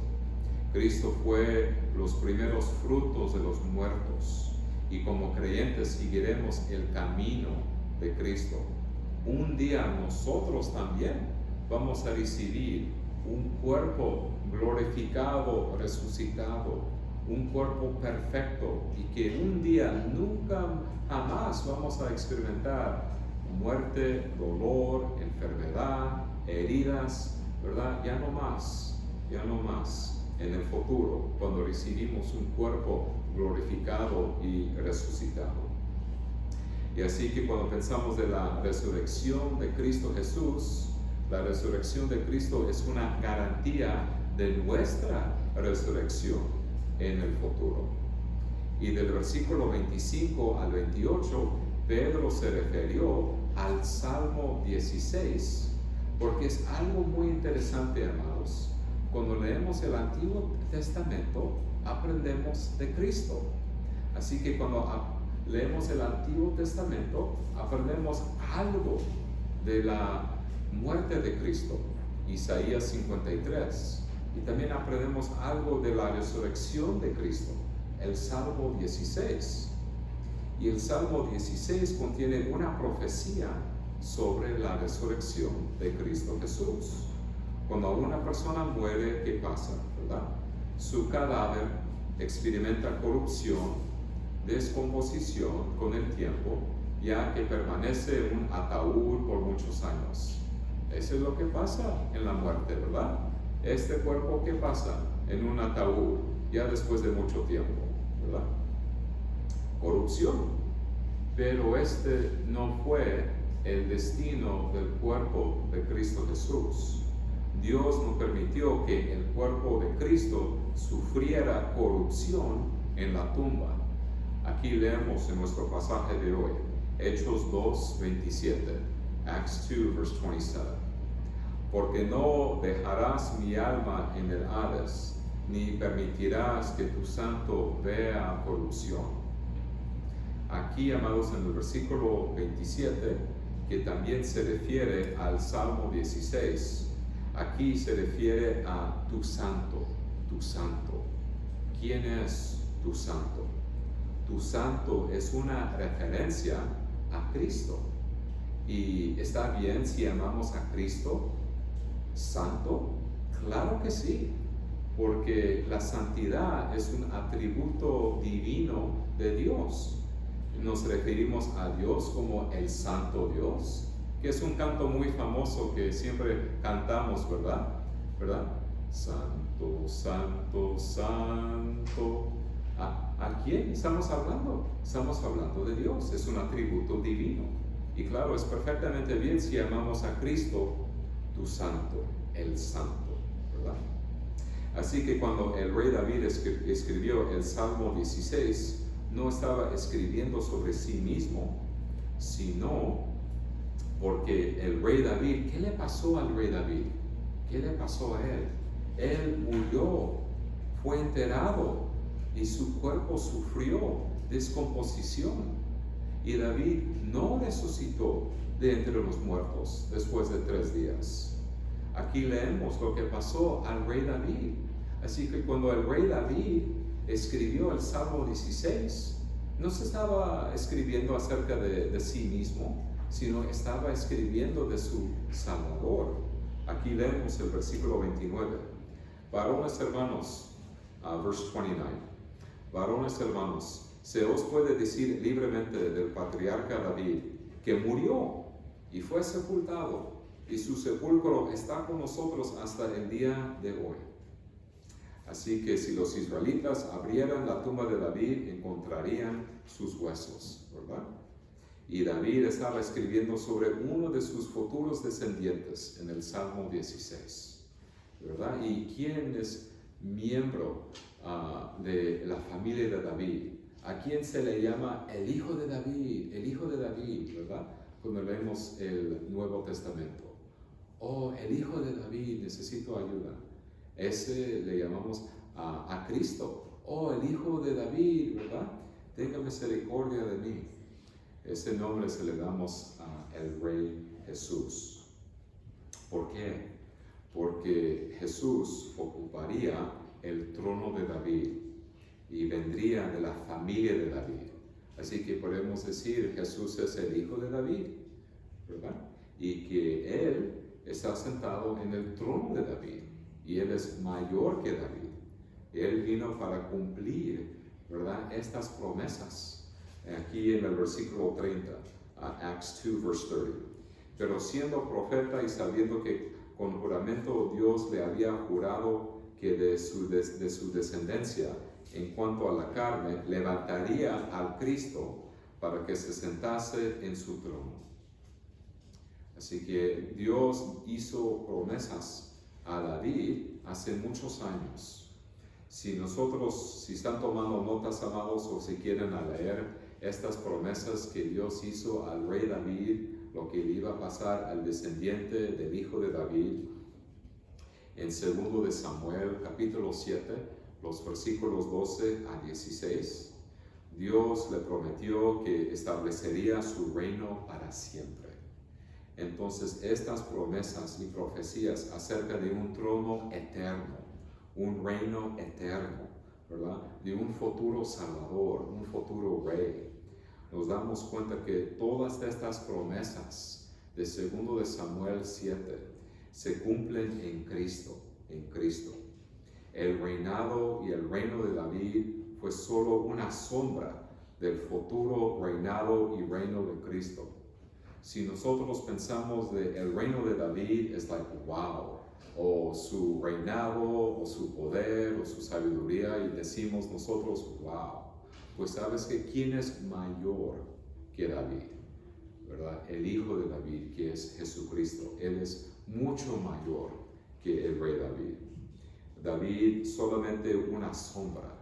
Speaker 1: Cristo fue los primeros frutos de los muertos. Y como creyentes seguiremos el camino de Cristo. Un día nosotros también vamos a recibir un cuerpo glorificado, resucitado, un cuerpo perfecto, y que un día nunca jamás vamos a experimentar muerte, dolor, enfermedad, heridas, ¿verdad? Ya no más en el futuro, cuando recibimos un cuerpo glorificado y resucitado. Y así que cuando pensamos de la resurrección de Cristo Jesús, la resurrección de Cristo es una garantía de nuestra resurrección en el futuro. Y del versículo 25 al 28, Pedro se refirió al Salmo 16, porque es algo muy interesante, amados. Cuando leemos el Antiguo Testamento, aprendemos de Cristo. Así que cuando leemos el Antiguo Testamento, aprendemos algo de la muerte de Cristo, Isaías 53, y también aprendemos algo de la resurrección de Cristo, el Salmo 16. Y el Salmo 16 contiene una profecía sobre la resurrección de Cristo Jesús. Cuando una persona muere, ¿qué pasa? ¿Verdad? Su cadáver experimenta corrupción, descomposición con el tiempo, ya que permanece un ataúd por muchos años. Eso es lo que pasa en la muerte, ¿verdad? Este cuerpo, ¿qué pasa? En un ataúd, ya después de mucho tiempo, ¿verdad? Corrupción. Pero este no fue el destino del cuerpo de Cristo Jesús. Dios no permitió que el cuerpo de Cristo sufriera corrupción en la tumba. Aquí leemos en nuestro pasaje de hoy, Hechos 2:27, Acts 2, verse 27. Porque no dejarás mi alma en el Hades, ni permitirás que tu santo vea corrupción. Aquí, amados, en el versículo 27, que también se refiere al Salmo 16, aquí se refiere a tu santo, tu santo. ¿Quién es tu santo? Tu santo es una referencia a Cristo. ¿Y está bien si llamamos a Cristo santo? Claro que sí, porque la santidad es un atributo divino de Dios. Nos referimos a Dios como el Santo Dios, que es un canto muy famoso que siempre cantamos, ¿verdad? Santo, santo, santo. ¿A quién estamos hablando? Estamos hablando de Dios, es un atributo divino. Y claro, es perfectamente bien si llamamos a Cristo tu santo, el santo, ¿verdad? Así que cuando el rey David escribió el Salmo 16, no estaba escribiendo sobre sí mismo, sino porque el rey David, ¿qué le pasó al rey David? ¿Qué le pasó a él? Él murió, fue enterrado y su cuerpo sufrió descomposición. Y David no resucitó de entre los muertos después de 3 días. Aquí leemos lo que pasó al rey David. Así que cuando el rey David escribió el Salmo 16, no se estaba escribiendo acerca de sí mismo, sino estaba escribiendo de su Salvador. Aquí leemos el versículo 29. Varones hermanos, verse 29. Varones hermanos, se os puede decir libremente del patriarca David, que murió y fue sepultado, y su sepulcro está con nosotros hasta el día de hoy. Así que si los israelitas abrieran la tumba de David, encontrarían sus huesos, ¿verdad? Y David estaba escribiendo sobre uno de sus futuros descendientes en el Salmo 16, ¿verdad? ¿Y quién es miembro de la familia de David? ¿A quién se le llama el hijo de David? El hijo de David, ¿verdad? Cuando leemos el Nuevo Testamento. Oh, el hijo de David, necesito ayuda. Ese le llamamos a Cristo. Oh, el hijo de David, ¿verdad? Tenga misericordia de mí. Ese nombre se le damos al Rey Jesús. ¿Por qué? Porque Jesús ocuparía el trono de David y vendría de la familia de David. Así que podemos decir, Jesús es el hijo de David, ¿verdad? Y que Él está sentado en el trono de David. Y Él es mayor que David. Él vino para cumplir, ¿verdad?, estas promesas. Aquí en el versículo 30, Acts 2, verse 30. Pero siendo profeta y sabiendo que con juramento Dios le había jurado que de su descendencia, en cuanto a la carne, levantaría al Cristo para que se sentase en su trono. Así que Dios hizo promesas a David hace muchos años. Si están tomando notas, amados, o si quieren leer estas promesas que Dios hizo al rey David, lo que le iba a pasar al descendiente del hijo de David, en 2 de Samuel, capítulo 7, los versículos 12 a 16, Dios le prometió que establecería su reino para siempre. Entonces, estas promesas y profecías acerca de un trono eterno, un reino eterno, ¿verdad?, de un futuro Salvador, un futuro Rey, nos damos cuenta que todas estas promesas de 2 de Samuel 7 se cumplen en Cristo, en Cristo. El reinado y el reino de David fue solo una sombra del futuro reinado y reino de Cristo. Si nosotros pensamos de el reino de David, es like, wow, o su reinado, o su poder, o su sabiduría, y decimos nosotros, wow, pues sabes que ¿quién es mayor que David? ¿Verdad? El hijo de David, que es Jesucristo, él es mucho mayor que el rey David. David solamente una sombra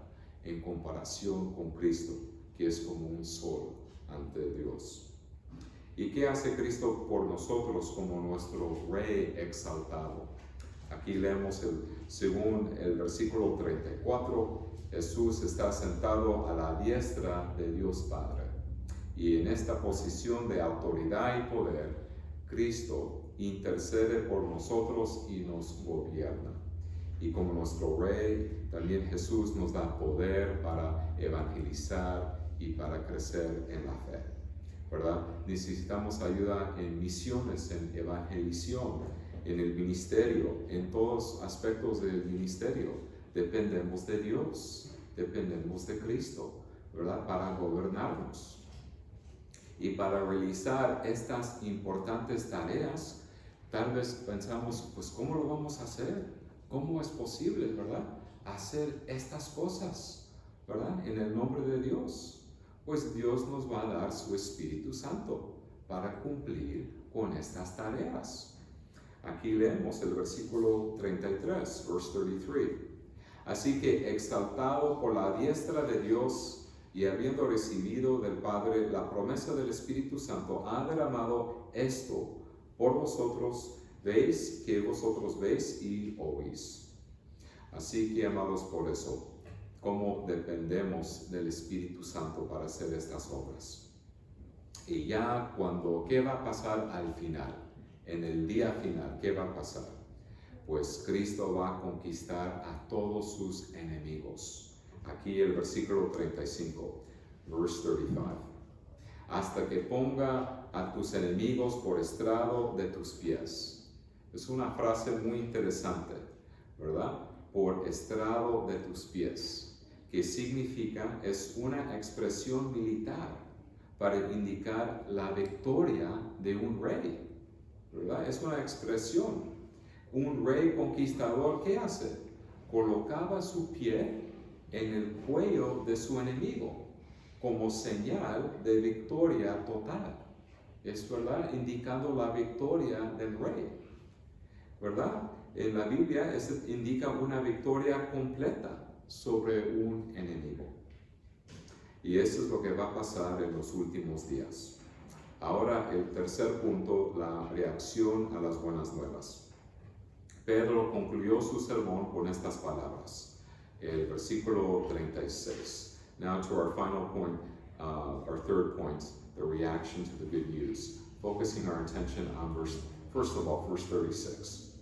Speaker 1: en comparación con Cristo, que es como un sol ante Dios. ¿Y qué hace Cristo por nosotros como nuestro rey exaltado? Aquí leemos según el versículo 34, Jesús está sentado a la diestra de Dios Padre. Y en esta posición de autoridad y poder, Cristo intercede por nosotros y nos gobierna. Y como nuestro Rey, también Jesús nos da poder para evangelizar y para crecer en la fe, ¿verdad? Necesitamos ayuda en misiones, en evangelización, en el ministerio, en todos aspectos del ministerio. Dependemos de Dios, dependemos de Cristo, ¿verdad? Para gobernarnos. Y para realizar estas importantes tareas, tal vez pensamos, pues, ¿cómo lo vamos a hacer? ¿Cómo es posible, verdad? Hacer estas cosas, ¿verdad? En el nombre de Dios. Pues Dios nos va a dar su Espíritu Santo para cumplir con estas tareas. Aquí leemos el versículo 33, verse 33. Así que exaltado por la diestra de Dios, y habiendo recibido del Padre la promesa del Espíritu Santo, ha derramado esto por vosotros, veis que vosotros veis y oís. Así que, amados, por eso, ¿cómo dependemos del Espíritu Santo para hacer estas obras? Y ya ¿qué va a pasar al final? En el día final, ¿qué va a pasar? Pues Cristo va a conquistar a todos sus enemigos. Aquí el versículo 35, verse 35. Hasta que ponga a tus enemigos por estrado de tus pies. Es una frase muy interesante, ¿verdad? Por estrado de tus pies. ¿Qué significa? Es una expresión militar para indicar la victoria de un rey, ¿verdad? Es una expresión. Un rey conquistador, ¿qué hace? Colocaba su pie en el cuello de su enemigo como señal de victoria total. Es verdad, indicando la victoria del rey, ¿verdad? En la Biblia indica una victoria completa sobre un enemigo. Y eso es lo que va a pasar en los últimos días. Ahora el tercer punto, la reacción a las buenas nuevas. Pedro concluyó su sermón con estas palabras. El versículo 36. Now to our final point, our third point, the reaction to the good news. Focusing our attention on verse 36.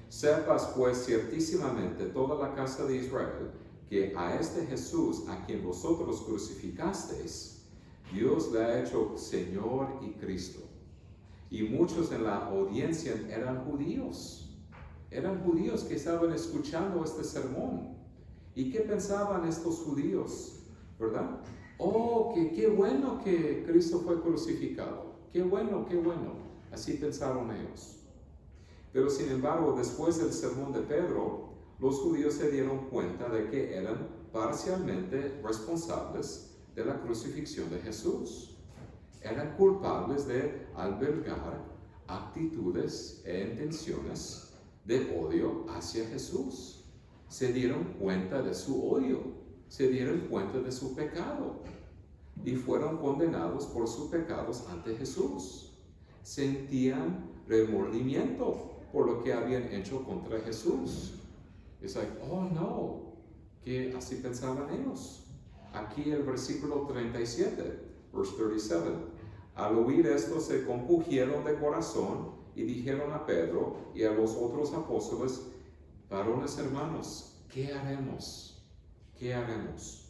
Speaker 1: Sepas pues ciertísimamente toda la casa de Israel, que a este Jesús, a quien vosotros crucificasteis, Dios le ha hecho Señor y Cristo. Y muchos en la audiencia eran judíos que estaban escuchando este sermón. ¿Y qué pensaban estos judíos? ¿Verdad? Oh, qué bueno que Cristo fue crucificado. Qué bueno. Así pensaron ellos. Pero sin embargo, después del sermón de Pedro, los judíos se dieron cuenta de que eran parcialmente responsables de la crucifixión de Jesús. Eran culpables de albergar actitudes e intenciones de odio hacia Jesús. Se dieron cuenta de su odio, se dieron cuenta de su pecado y fueron condenados por sus pecados ante Jesús. Sentían remordimiento por lo que habían hecho contra Jesús. Es like, oh no, que así pensaban ellos. Aquí el versículo 37, verse 37. Al oír esto se compungieron de corazón y dijeron a Pedro y a los otros apóstoles: varones hermanos, ¿qué haremos? ¿Qué haremos?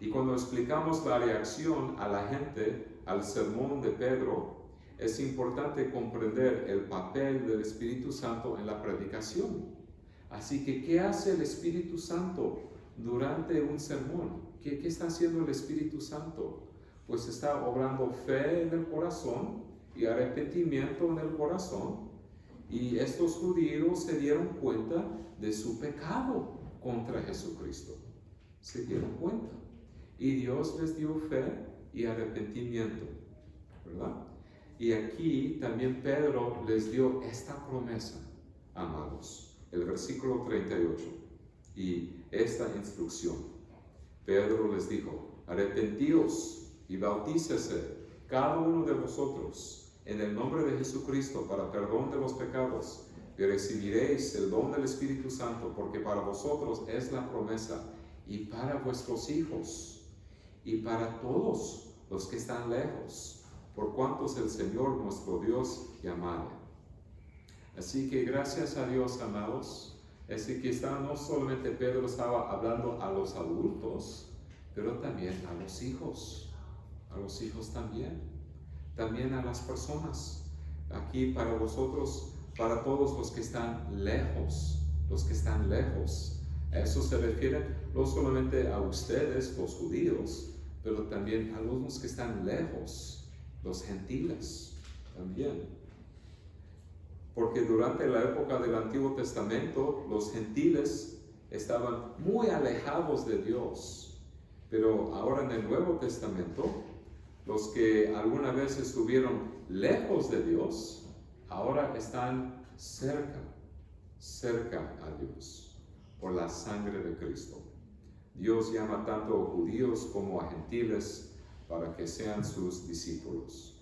Speaker 1: Y cuando explicamos la reacción a la gente al sermón de Pedro, es importante comprender el papel del Espíritu Santo en la predicación. Así que, ¿qué hace el Espíritu Santo durante un sermón? ¿Qué está haciendo el Espíritu Santo? Pues está obrando fe en el corazón y arrepentimiento en el corazón. Y estos judíos se dieron cuenta de su pecado contra Jesucristo. Se dieron cuenta. Y Dios les dio fe y arrepentimiento, ¿verdad? Y aquí también Pedro les dio esta promesa, amados, el versículo 38, y esta instrucción. Pedro les dijo: arrepentíos y bautícese cada uno de vosotros en el nombre de Jesucristo para perdón de los pecados, y recibiréis el don del Espíritu Santo, porque para vosotros es la promesa, y para vuestros hijos, y para todos los que están lejos, por cuantos el Señor nuestro Dios llamare. Así que gracias a Dios, amados, es que no solamente Pedro estaba hablando a los adultos, pero también a los hijos también a las personas. Aquí para vosotros, para todos los que están lejos, a eso se refiere no solamente a ustedes, los judíos, pero también a los que están lejos, los gentiles también. Porque durante la época del Antiguo Testamento, los gentiles estaban muy alejados de Dios. Pero ahora en el Nuevo Testamento, los que alguna vez estuvieron lejos de Dios, ahora están cerca a Dios, por la sangre de Cristo. Dios llama tanto a judíos como a gentiles para que sean sus discípulos.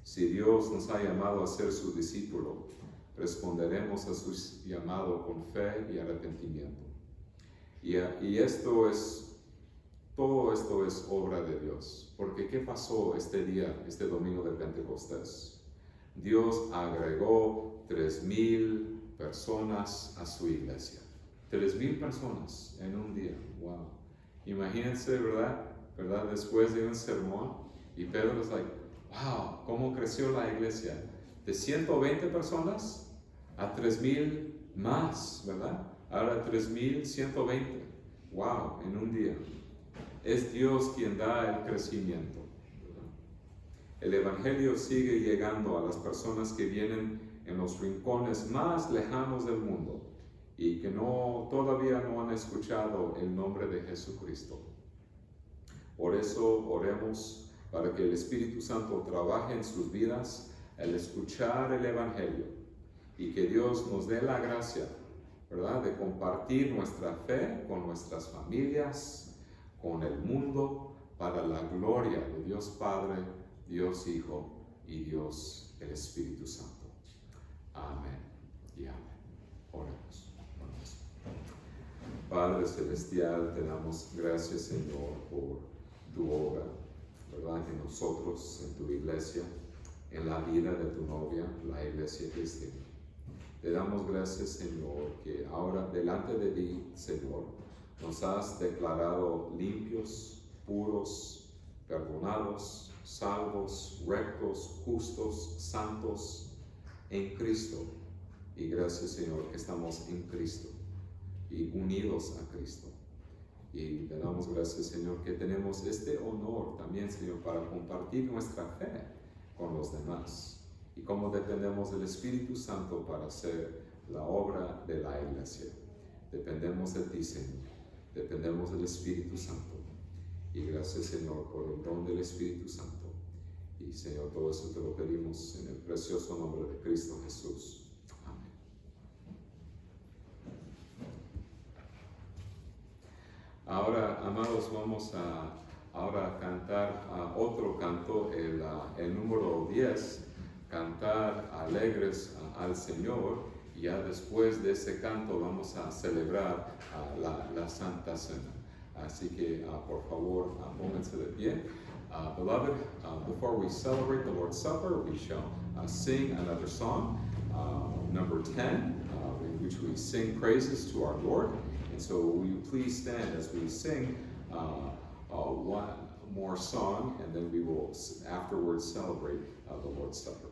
Speaker 1: Si Dios nos ha llamado a ser su discípulo, responderemos a su llamado con fe y arrepentimiento. Y todo esto es obra de Dios. Porque ¿qué pasó este día, este domingo de Pentecostés? Dios agregó 3,000 personas a su iglesia. 3,000 personas en un día. Wow. Imagínense, ¿verdad? Después de un sermón, y Pedro es like, wow, ¿cómo creció la iglesia? De 120 personas a 3,000 más, ¿verdad? Ahora 3,120. Wow, en un día. Es Dios quien da el crecimiento, ¿verdad? El Evangelio sigue llegando a las personas que vienen en los rincones más lejanos del mundo y que todavía no han escuchado el nombre de Jesucristo. Por eso oremos para que el Espíritu Santo trabaje en sus vidas al escuchar el Evangelio, y que Dios nos dé la gracia, ¿verdad?, de compartir nuestra fe con nuestras familias, con el mundo, para la gloria de Dios Padre, Dios Hijo y Dios el Espíritu Santo. Amén y amén. Oremos. Padre Celestial, te damos gracias, Señor, por tu obra, ¿verdad?, en nosotros, en tu iglesia, en la vida de tu novia, la iglesia cristiana. Te damos gracias, Señor, que ahora delante de ti, Señor, nos has declarado limpios, puros, perdonados, salvos, rectos, justos, santos en Cristo. Y gracias, Señor, que estamos en Cristo y unidos a Cristo. Y te damos gracias, Señor, que tenemos este honor también, Señor, para compartir nuestra fe con los demás. Y cómo dependemos del Espíritu Santo para hacer la obra de la iglesia. Dependemos de ti, Señor. Dependemos del Espíritu Santo. Y gracias, Señor, por el don del Espíritu Santo. Y, Señor, todo eso te lo pedimos en el precioso nombre de Cristo Jesús. Amén. Ahora, amados, vamos a cantar otro canto, el número 10, cantar alegres al Señor. Y ya después de ese canto vamos a celebrar la Santa Cena. Así que, por favor, pónganse de pie. Beloved, before we celebrate the Lord's Supper, we shall sing another song, number 10, in which we sing praises to our Lord. And so will you please stand as we sing one more song, and then we will afterwards celebrate the Lord's Supper.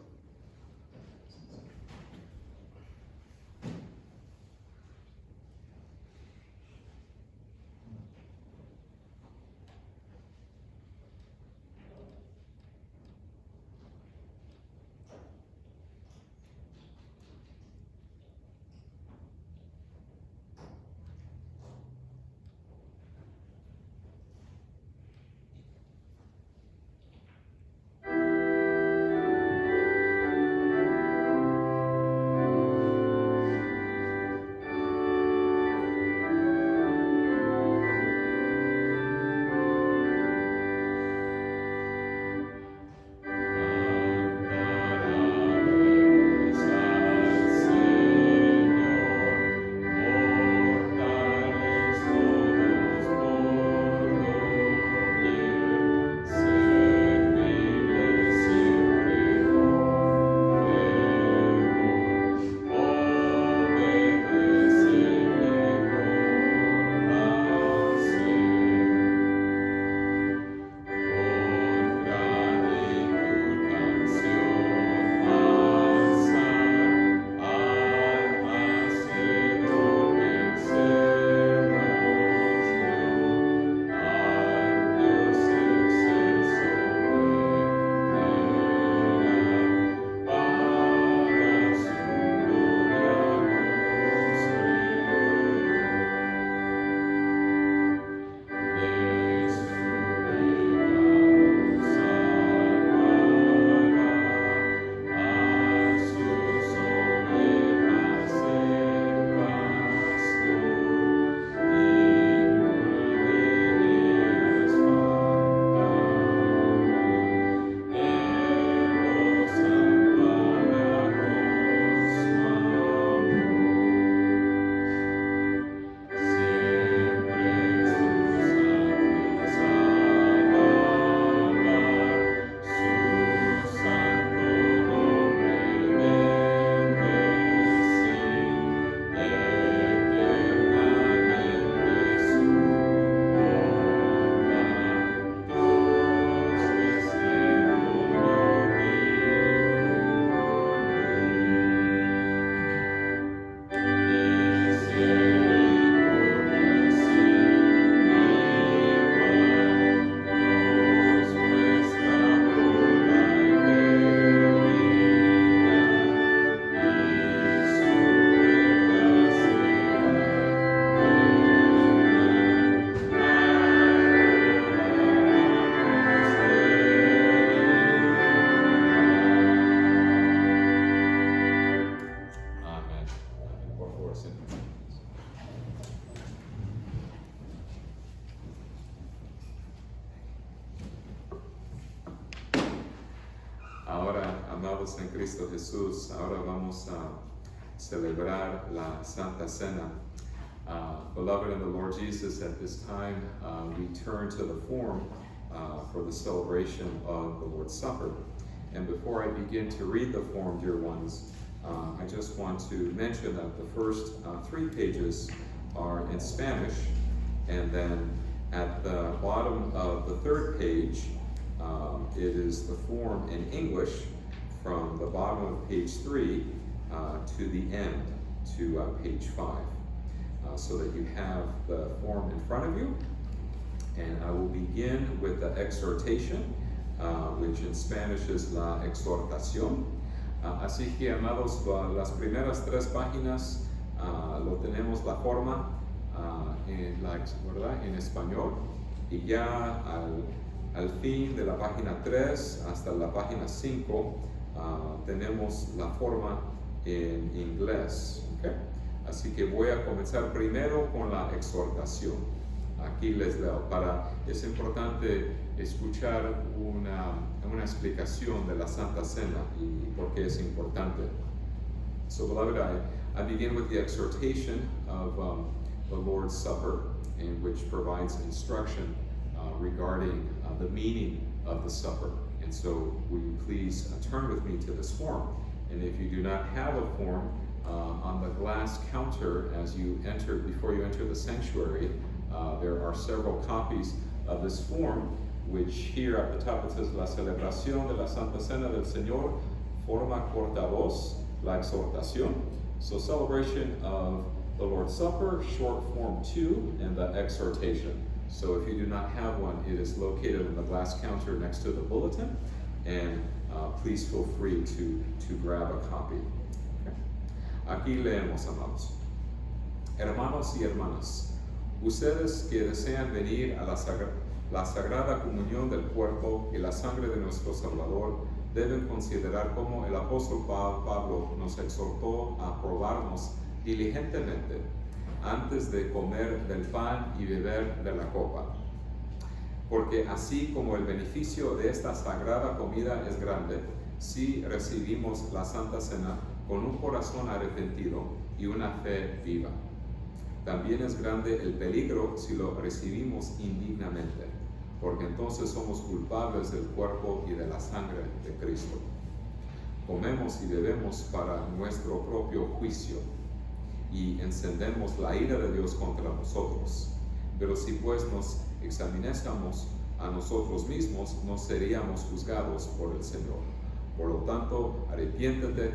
Speaker 1: Ahora, amados en Cristo Jesús, ahora vamos a celebrar la Santa Cena. Beloved in the Lord Jesus, at this time we turn to the form for the celebration of the Lord's Supper. And before I begin to read the form, dear ones, I just want to mention that the first 3 pages are in Spanish, and then at the bottom of the 3rd page, it is the form in English from the bottom of page 3 to the end, to page 5, so that you have the form in front of you. And I will begin with the exhortation, which in Spanish is la exhortación. Así que, amados, las primeras 3 páginas lo tenemos la forma ¿verdad? En español, y ya al fin de la página 3 hasta la página 5 tenemos la forma en inglés. ¿Okay? Así que voy a comenzar primero con la exhortación. Aquí les leo. Es importante escuchar una explicación de la Santa Cena y por qué es importante. So, beloved, I begin with the exhortation of the Lord's Supper, in which provides instruction regarding the meaning of the supper. And so, will you please turn with me to this form? And if you do not have a form, on the glass counter before you enter the sanctuary, there are several copies of this form, which here at the top it says La celebración de la Santa Cena del Señor, forma corta voz, la exhortación. So, celebration of the Lord's Supper, short form 2, and the exhortation. So if you do not have one, it is located on the glass counter next to the bulletin, and please feel free to grab a copy. Okay. Aquí leemos, amados. Hermanos y hermanas, ustedes que desean venir a la sagrada comunión del cuerpo y la sangre de nuestro Salvador, deben considerar cómo el apóstol Pablo nos exhortó a probarnos diligentemente antes de comer del pan y beber de la copa. Porque así como el beneficio de esta sagrada comida es grande, si recibimos la Santa Cena con un corazón arrepentido y una fe viva. También es grande el peligro si lo recibimos indignamente, porque entonces somos culpables del cuerpo y de la sangre de Cristo. Comemos y bebemos para nuestro propio juicio, y encendemos la ira de Dios contra nosotros. Pero si pues nos examinásemos a nosotros mismos, no seríamos juzgados por el Señor. Por lo tanto, arrepiéntete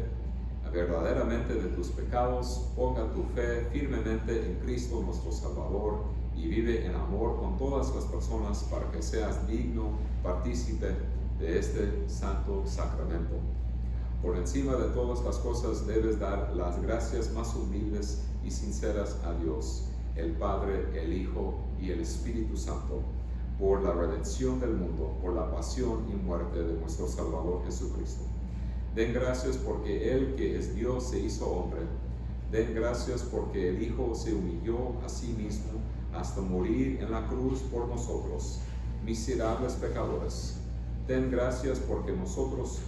Speaker 1: verdaderamente de tus pecados, ponga tu fe firmemente en Cristo nuestro Salvador, y vive en amor con todas las personas para que seas digno partícipe de este santo sacramento. Por encima de todas las cosas debes dar las gracias más humildes y sinceras a Dios, el Padre, el Hijo y el Espíritu Santo, por la redención del mundo, por la pasión y muerte de nuestro Salvador Jesucristo. Den gracias porque Él, que es Dios, se hizo hombre. Den gracias porque el Hijo se humilló a sí mismo hasta morir en la cruz por nosotros, miserables pecadores. Den gracias porque nosotros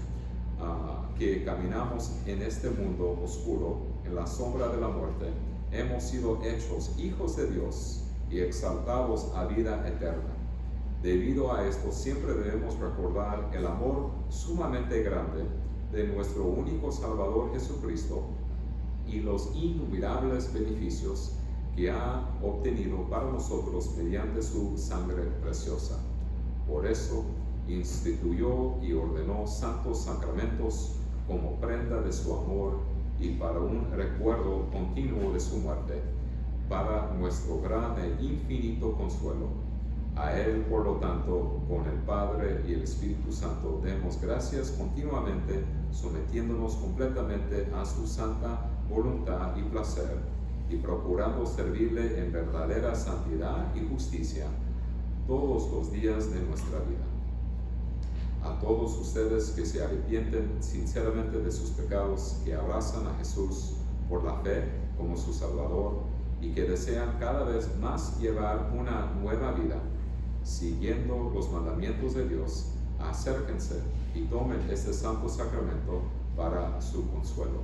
Speaker 1: que caminamos en este mundo oscuro, en la sombra de la muerte, hemos sido hechos hijos de Dios y exaltados a vida eterna. Debido a esto, siempre debemos recordar el amor sumamente grande de nuestro único Salvador Jesucristo y los innumerables beneficios que ha obtenido para nosotros mediante su sangre preciosa. Por eso, instituyó y ordenó santos sacramentos como prenda de su amor y para un recuerdo continuo de su muerte, para nuestro gran e infinito consuelo. A Él, por lo tanto, con el Padre y el Espíritu Santo, demos gracias continuamente, sometiéndonos completamente a su santa voluntad y placer, y procurando servirle en verdadera santidad y justicia todos los días de nuestra vida. A todos ustedes que se arrepienten sinceramente de sus pecados, que abrazan a Jesús por la fe como su Salvador y que desean cada vez más llevar una nueva vida, siguiendo los mandamientos de Dios, acérquense y tomen este santo sacramento para su consuelo.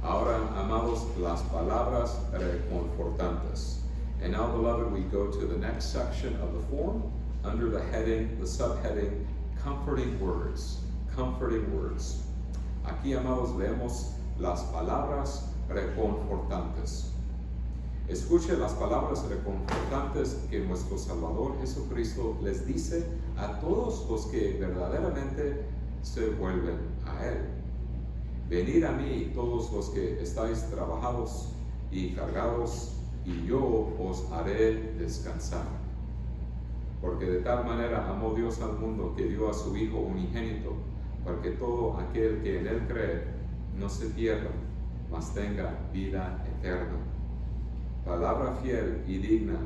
Speaker 1: Ahora, amados, las palabras reconfortantes. And now, beloved, we go to the next section of the form under the heading, the subheading, comforting words. Comforting words. Aquí, amados, leemos las palabras reconfortantes. Escuche las palabras reconfortantes que nuestro Salvador Jesucristo les dice a todos los que verdaderamente se vuelven a Él. Venid a mí todos los que estáis trabajados y cargados, y yo os haré descansar. Porque de tal manera amó Dios al mundo que dio a su Hijo unigénito, para que todo aquel que en Él cree no se pierda, mas tenga vida eterna. Palabra fiel y digna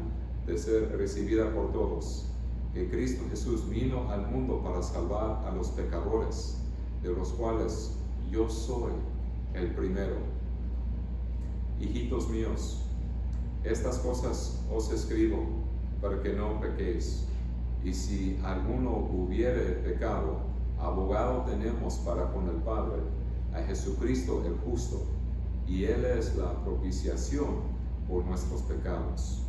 Speaker 1: de ser recibida por todos, que Cristo Jesús vino al mundo para salvar a los pecadores, de los cuales yo soy el primero. Hijitos míos, estas cosas os escribo para que no pequéis. Y si alguno hubiere pecado, abogado tenemos para con el Padre, a Jesucristo el justo, y Él es la propiciación por nuestros pecados.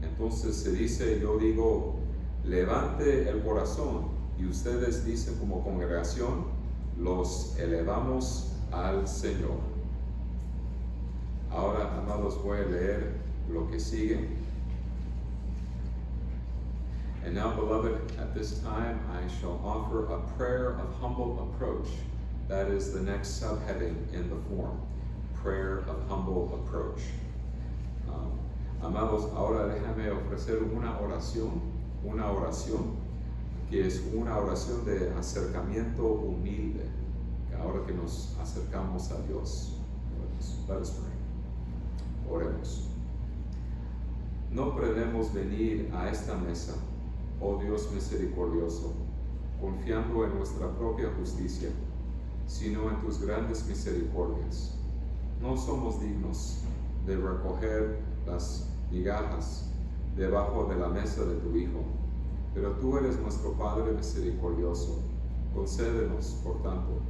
Speaker 1: Entonces se dice, yo digo, levante el corazón, y ustedes dicen como congregación, los elevamos al Señor. Ahora, amados, voy a leer lo que sigue. And now, beloved, at this time I shall offer a prayer of humble approach. That is the next subheading in the form, prayer of humble approach. Amados, ahora déjame ofrecer una oración que es una oración de acercamiento humilde, ahora que nos acercamos a Dios. Let us pray. Oremos. No pretendemos venir a esta mesa, oh Dios misericordioso, confiando en nuestra propia justicia, sino en tus grandes misericordias. No somos dignos de recoger las migajas debajo de la mesa de tu Hijo, pero tú eres nuestro Padre misericordioso. Concédenos, por tanto,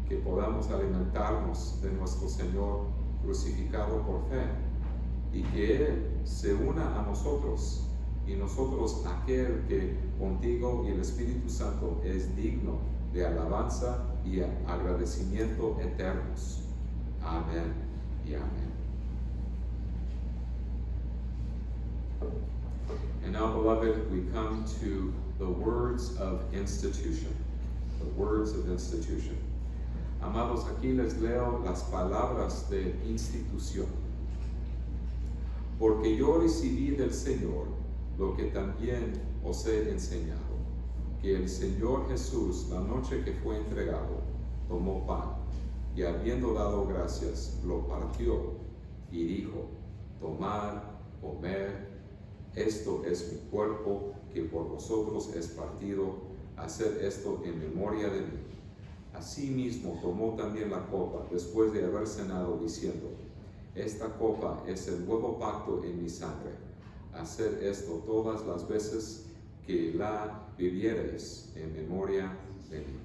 Speaker 1: que podamos alimentarnos de nuestro Señor crucificado por fe, y que Él se una a nosotros, y nosotros aquel que contigo y el Espíritu Santo es digno de alabanza y agradecimiento eternos. Amén y amén. And now, beloved, we come to the words of institution. The words of institution. Amados, aquí les leo las palabras de institución. Porque yo recibí del Señor lo que también os he enseñado, que el Señor Jesús, la noche que fue entregado, tomó pan, y habiendo dado gracias, lo partió, y dijo, tomad, comed, esto es mi cuerpo, que por vosotros es partido, haced esto en memoria de mí. Asimismo tomó también la copa, después de haber cenado, diciendo, esta copa es el nuevo pacto en mi sangre. Haced esto todas las veces que la bebiereis en memoria de mí.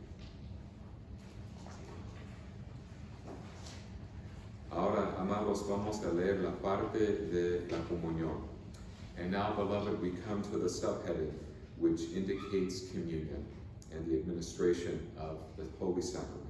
Speaker 1: Ahora, amados, vamos a leer la parte de la comunión. And now, beloved, we come to the subheading, which indicates communion and the administration of the Holy Sacrament.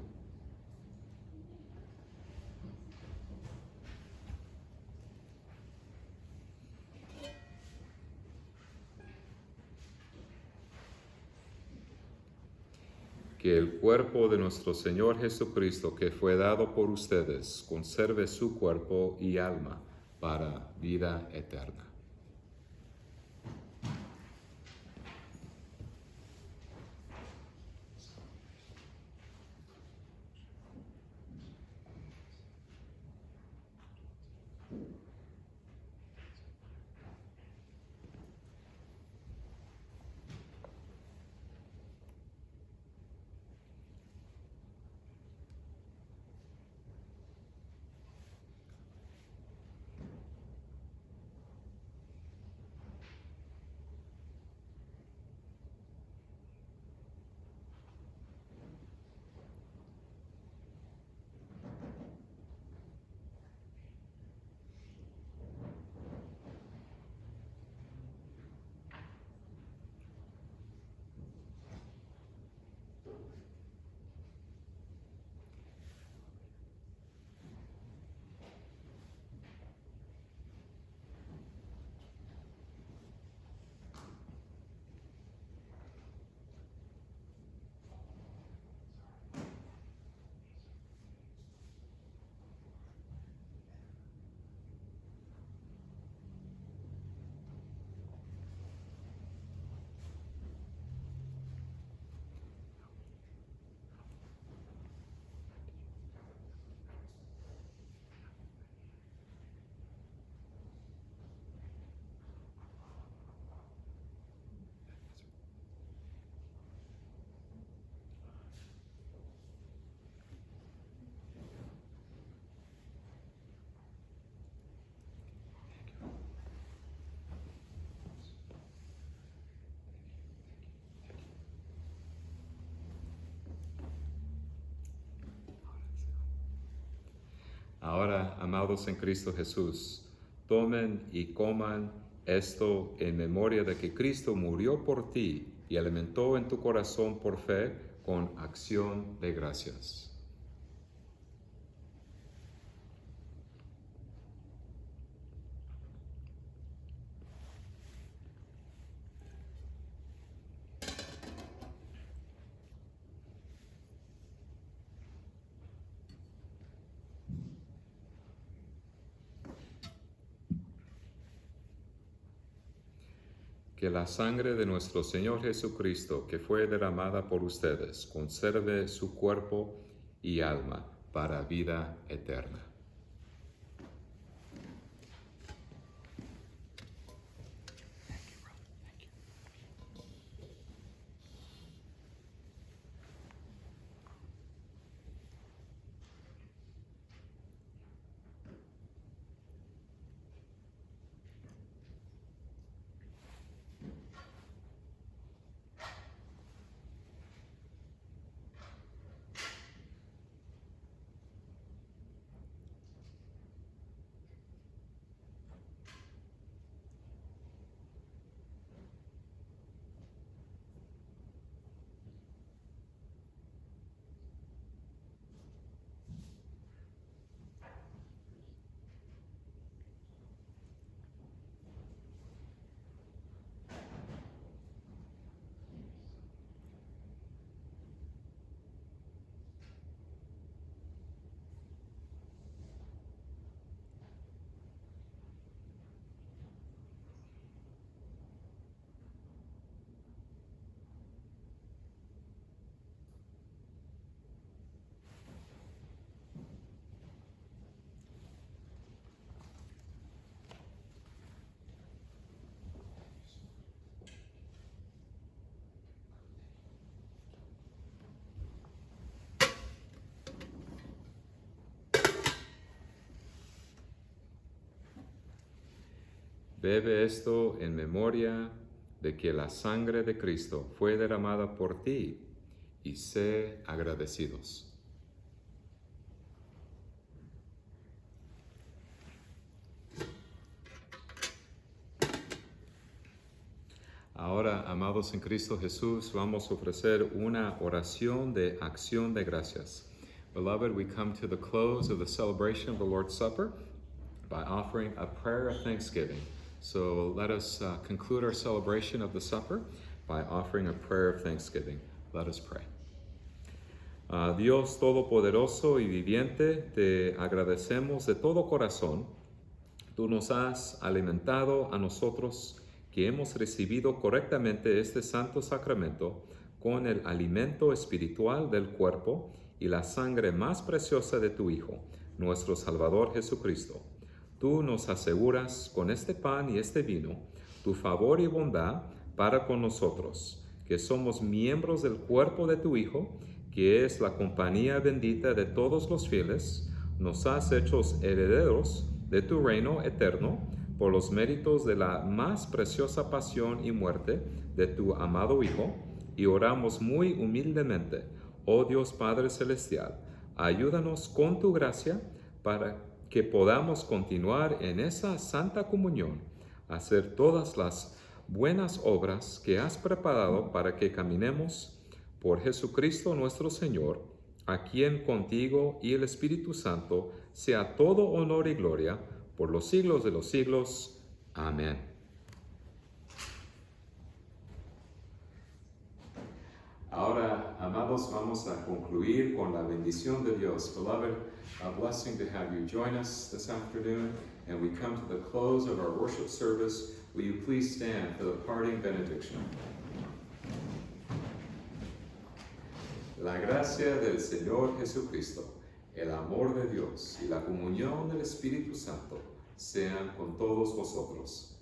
Speaker 1: Que el cuerpo de nuestro Señor Jesucristo, que fue dado por ustedes, conserve su cuerpo y alma para vida eterna. Ahora, amados en Cristo Jesús, tomen y coman esto en memoria de que Cristo murió por ti y alimentó en tu corazón por fe con acción de gracias. Que la sangre de nuestro Señor Jesucristo, que fue derramada por ustedes, conserve su cuerpo y alma para vida eterna. Bebe esto en memoria de que la sangre de Cristo fue derramada por ti y sé agradecidos. Ahora, amados en Cristo Jesús, vamos a ofrecer una oración de acción de gracias. Beloved, we come to the close of the celebration of the Lord's Supper by offering a prayer of thanksgiving. So let us conclude our celebration of the supper by offering a prayer of thanksgiving. Let us pray. Dios Todopoderoso y Viviente, te agradecemos de todo corazón. Tú nos has alimentado a nosotros que hemos recibido correctamente este santo sacramento con el alimento espiritual del cuerpo y la sangre más preciosa de tu Hijo, nuestro Salvador Jesucristo. Tú nos aseguras con este pan y este vino tu favor y bondad para con nosotros, que somos miembros del cuerpo de tu Hijo, que es la compañía bendita de todos los fieles. Nos has hecho herederos de tu reino eterno por los méritos de la más preciosa pasión y muerte de tu amado Hijo, y oramos muy humildemente, oh Dios Padre Celestial, ayúdanos con tu gracia para que podamos continuar en esa santa comunión, hacer todas las buenas obras que has preparado para que caminemos por Jesucristo nuestro Señor, a quien contigo y el Espíritu Santo sea todo honor y gloria por los siglos de los siglos. Amén. Ahora, amados, vamos a concluir con la bendición de Dios. Beloved, a blessing to have you join us this afternoon, and we come to the close of our worship service. Will you please stand for the parting benediction? La gracia del Señor Jesucristo, el amor de Dios y la comunión del Espíritu Santo sean con todos vosotros.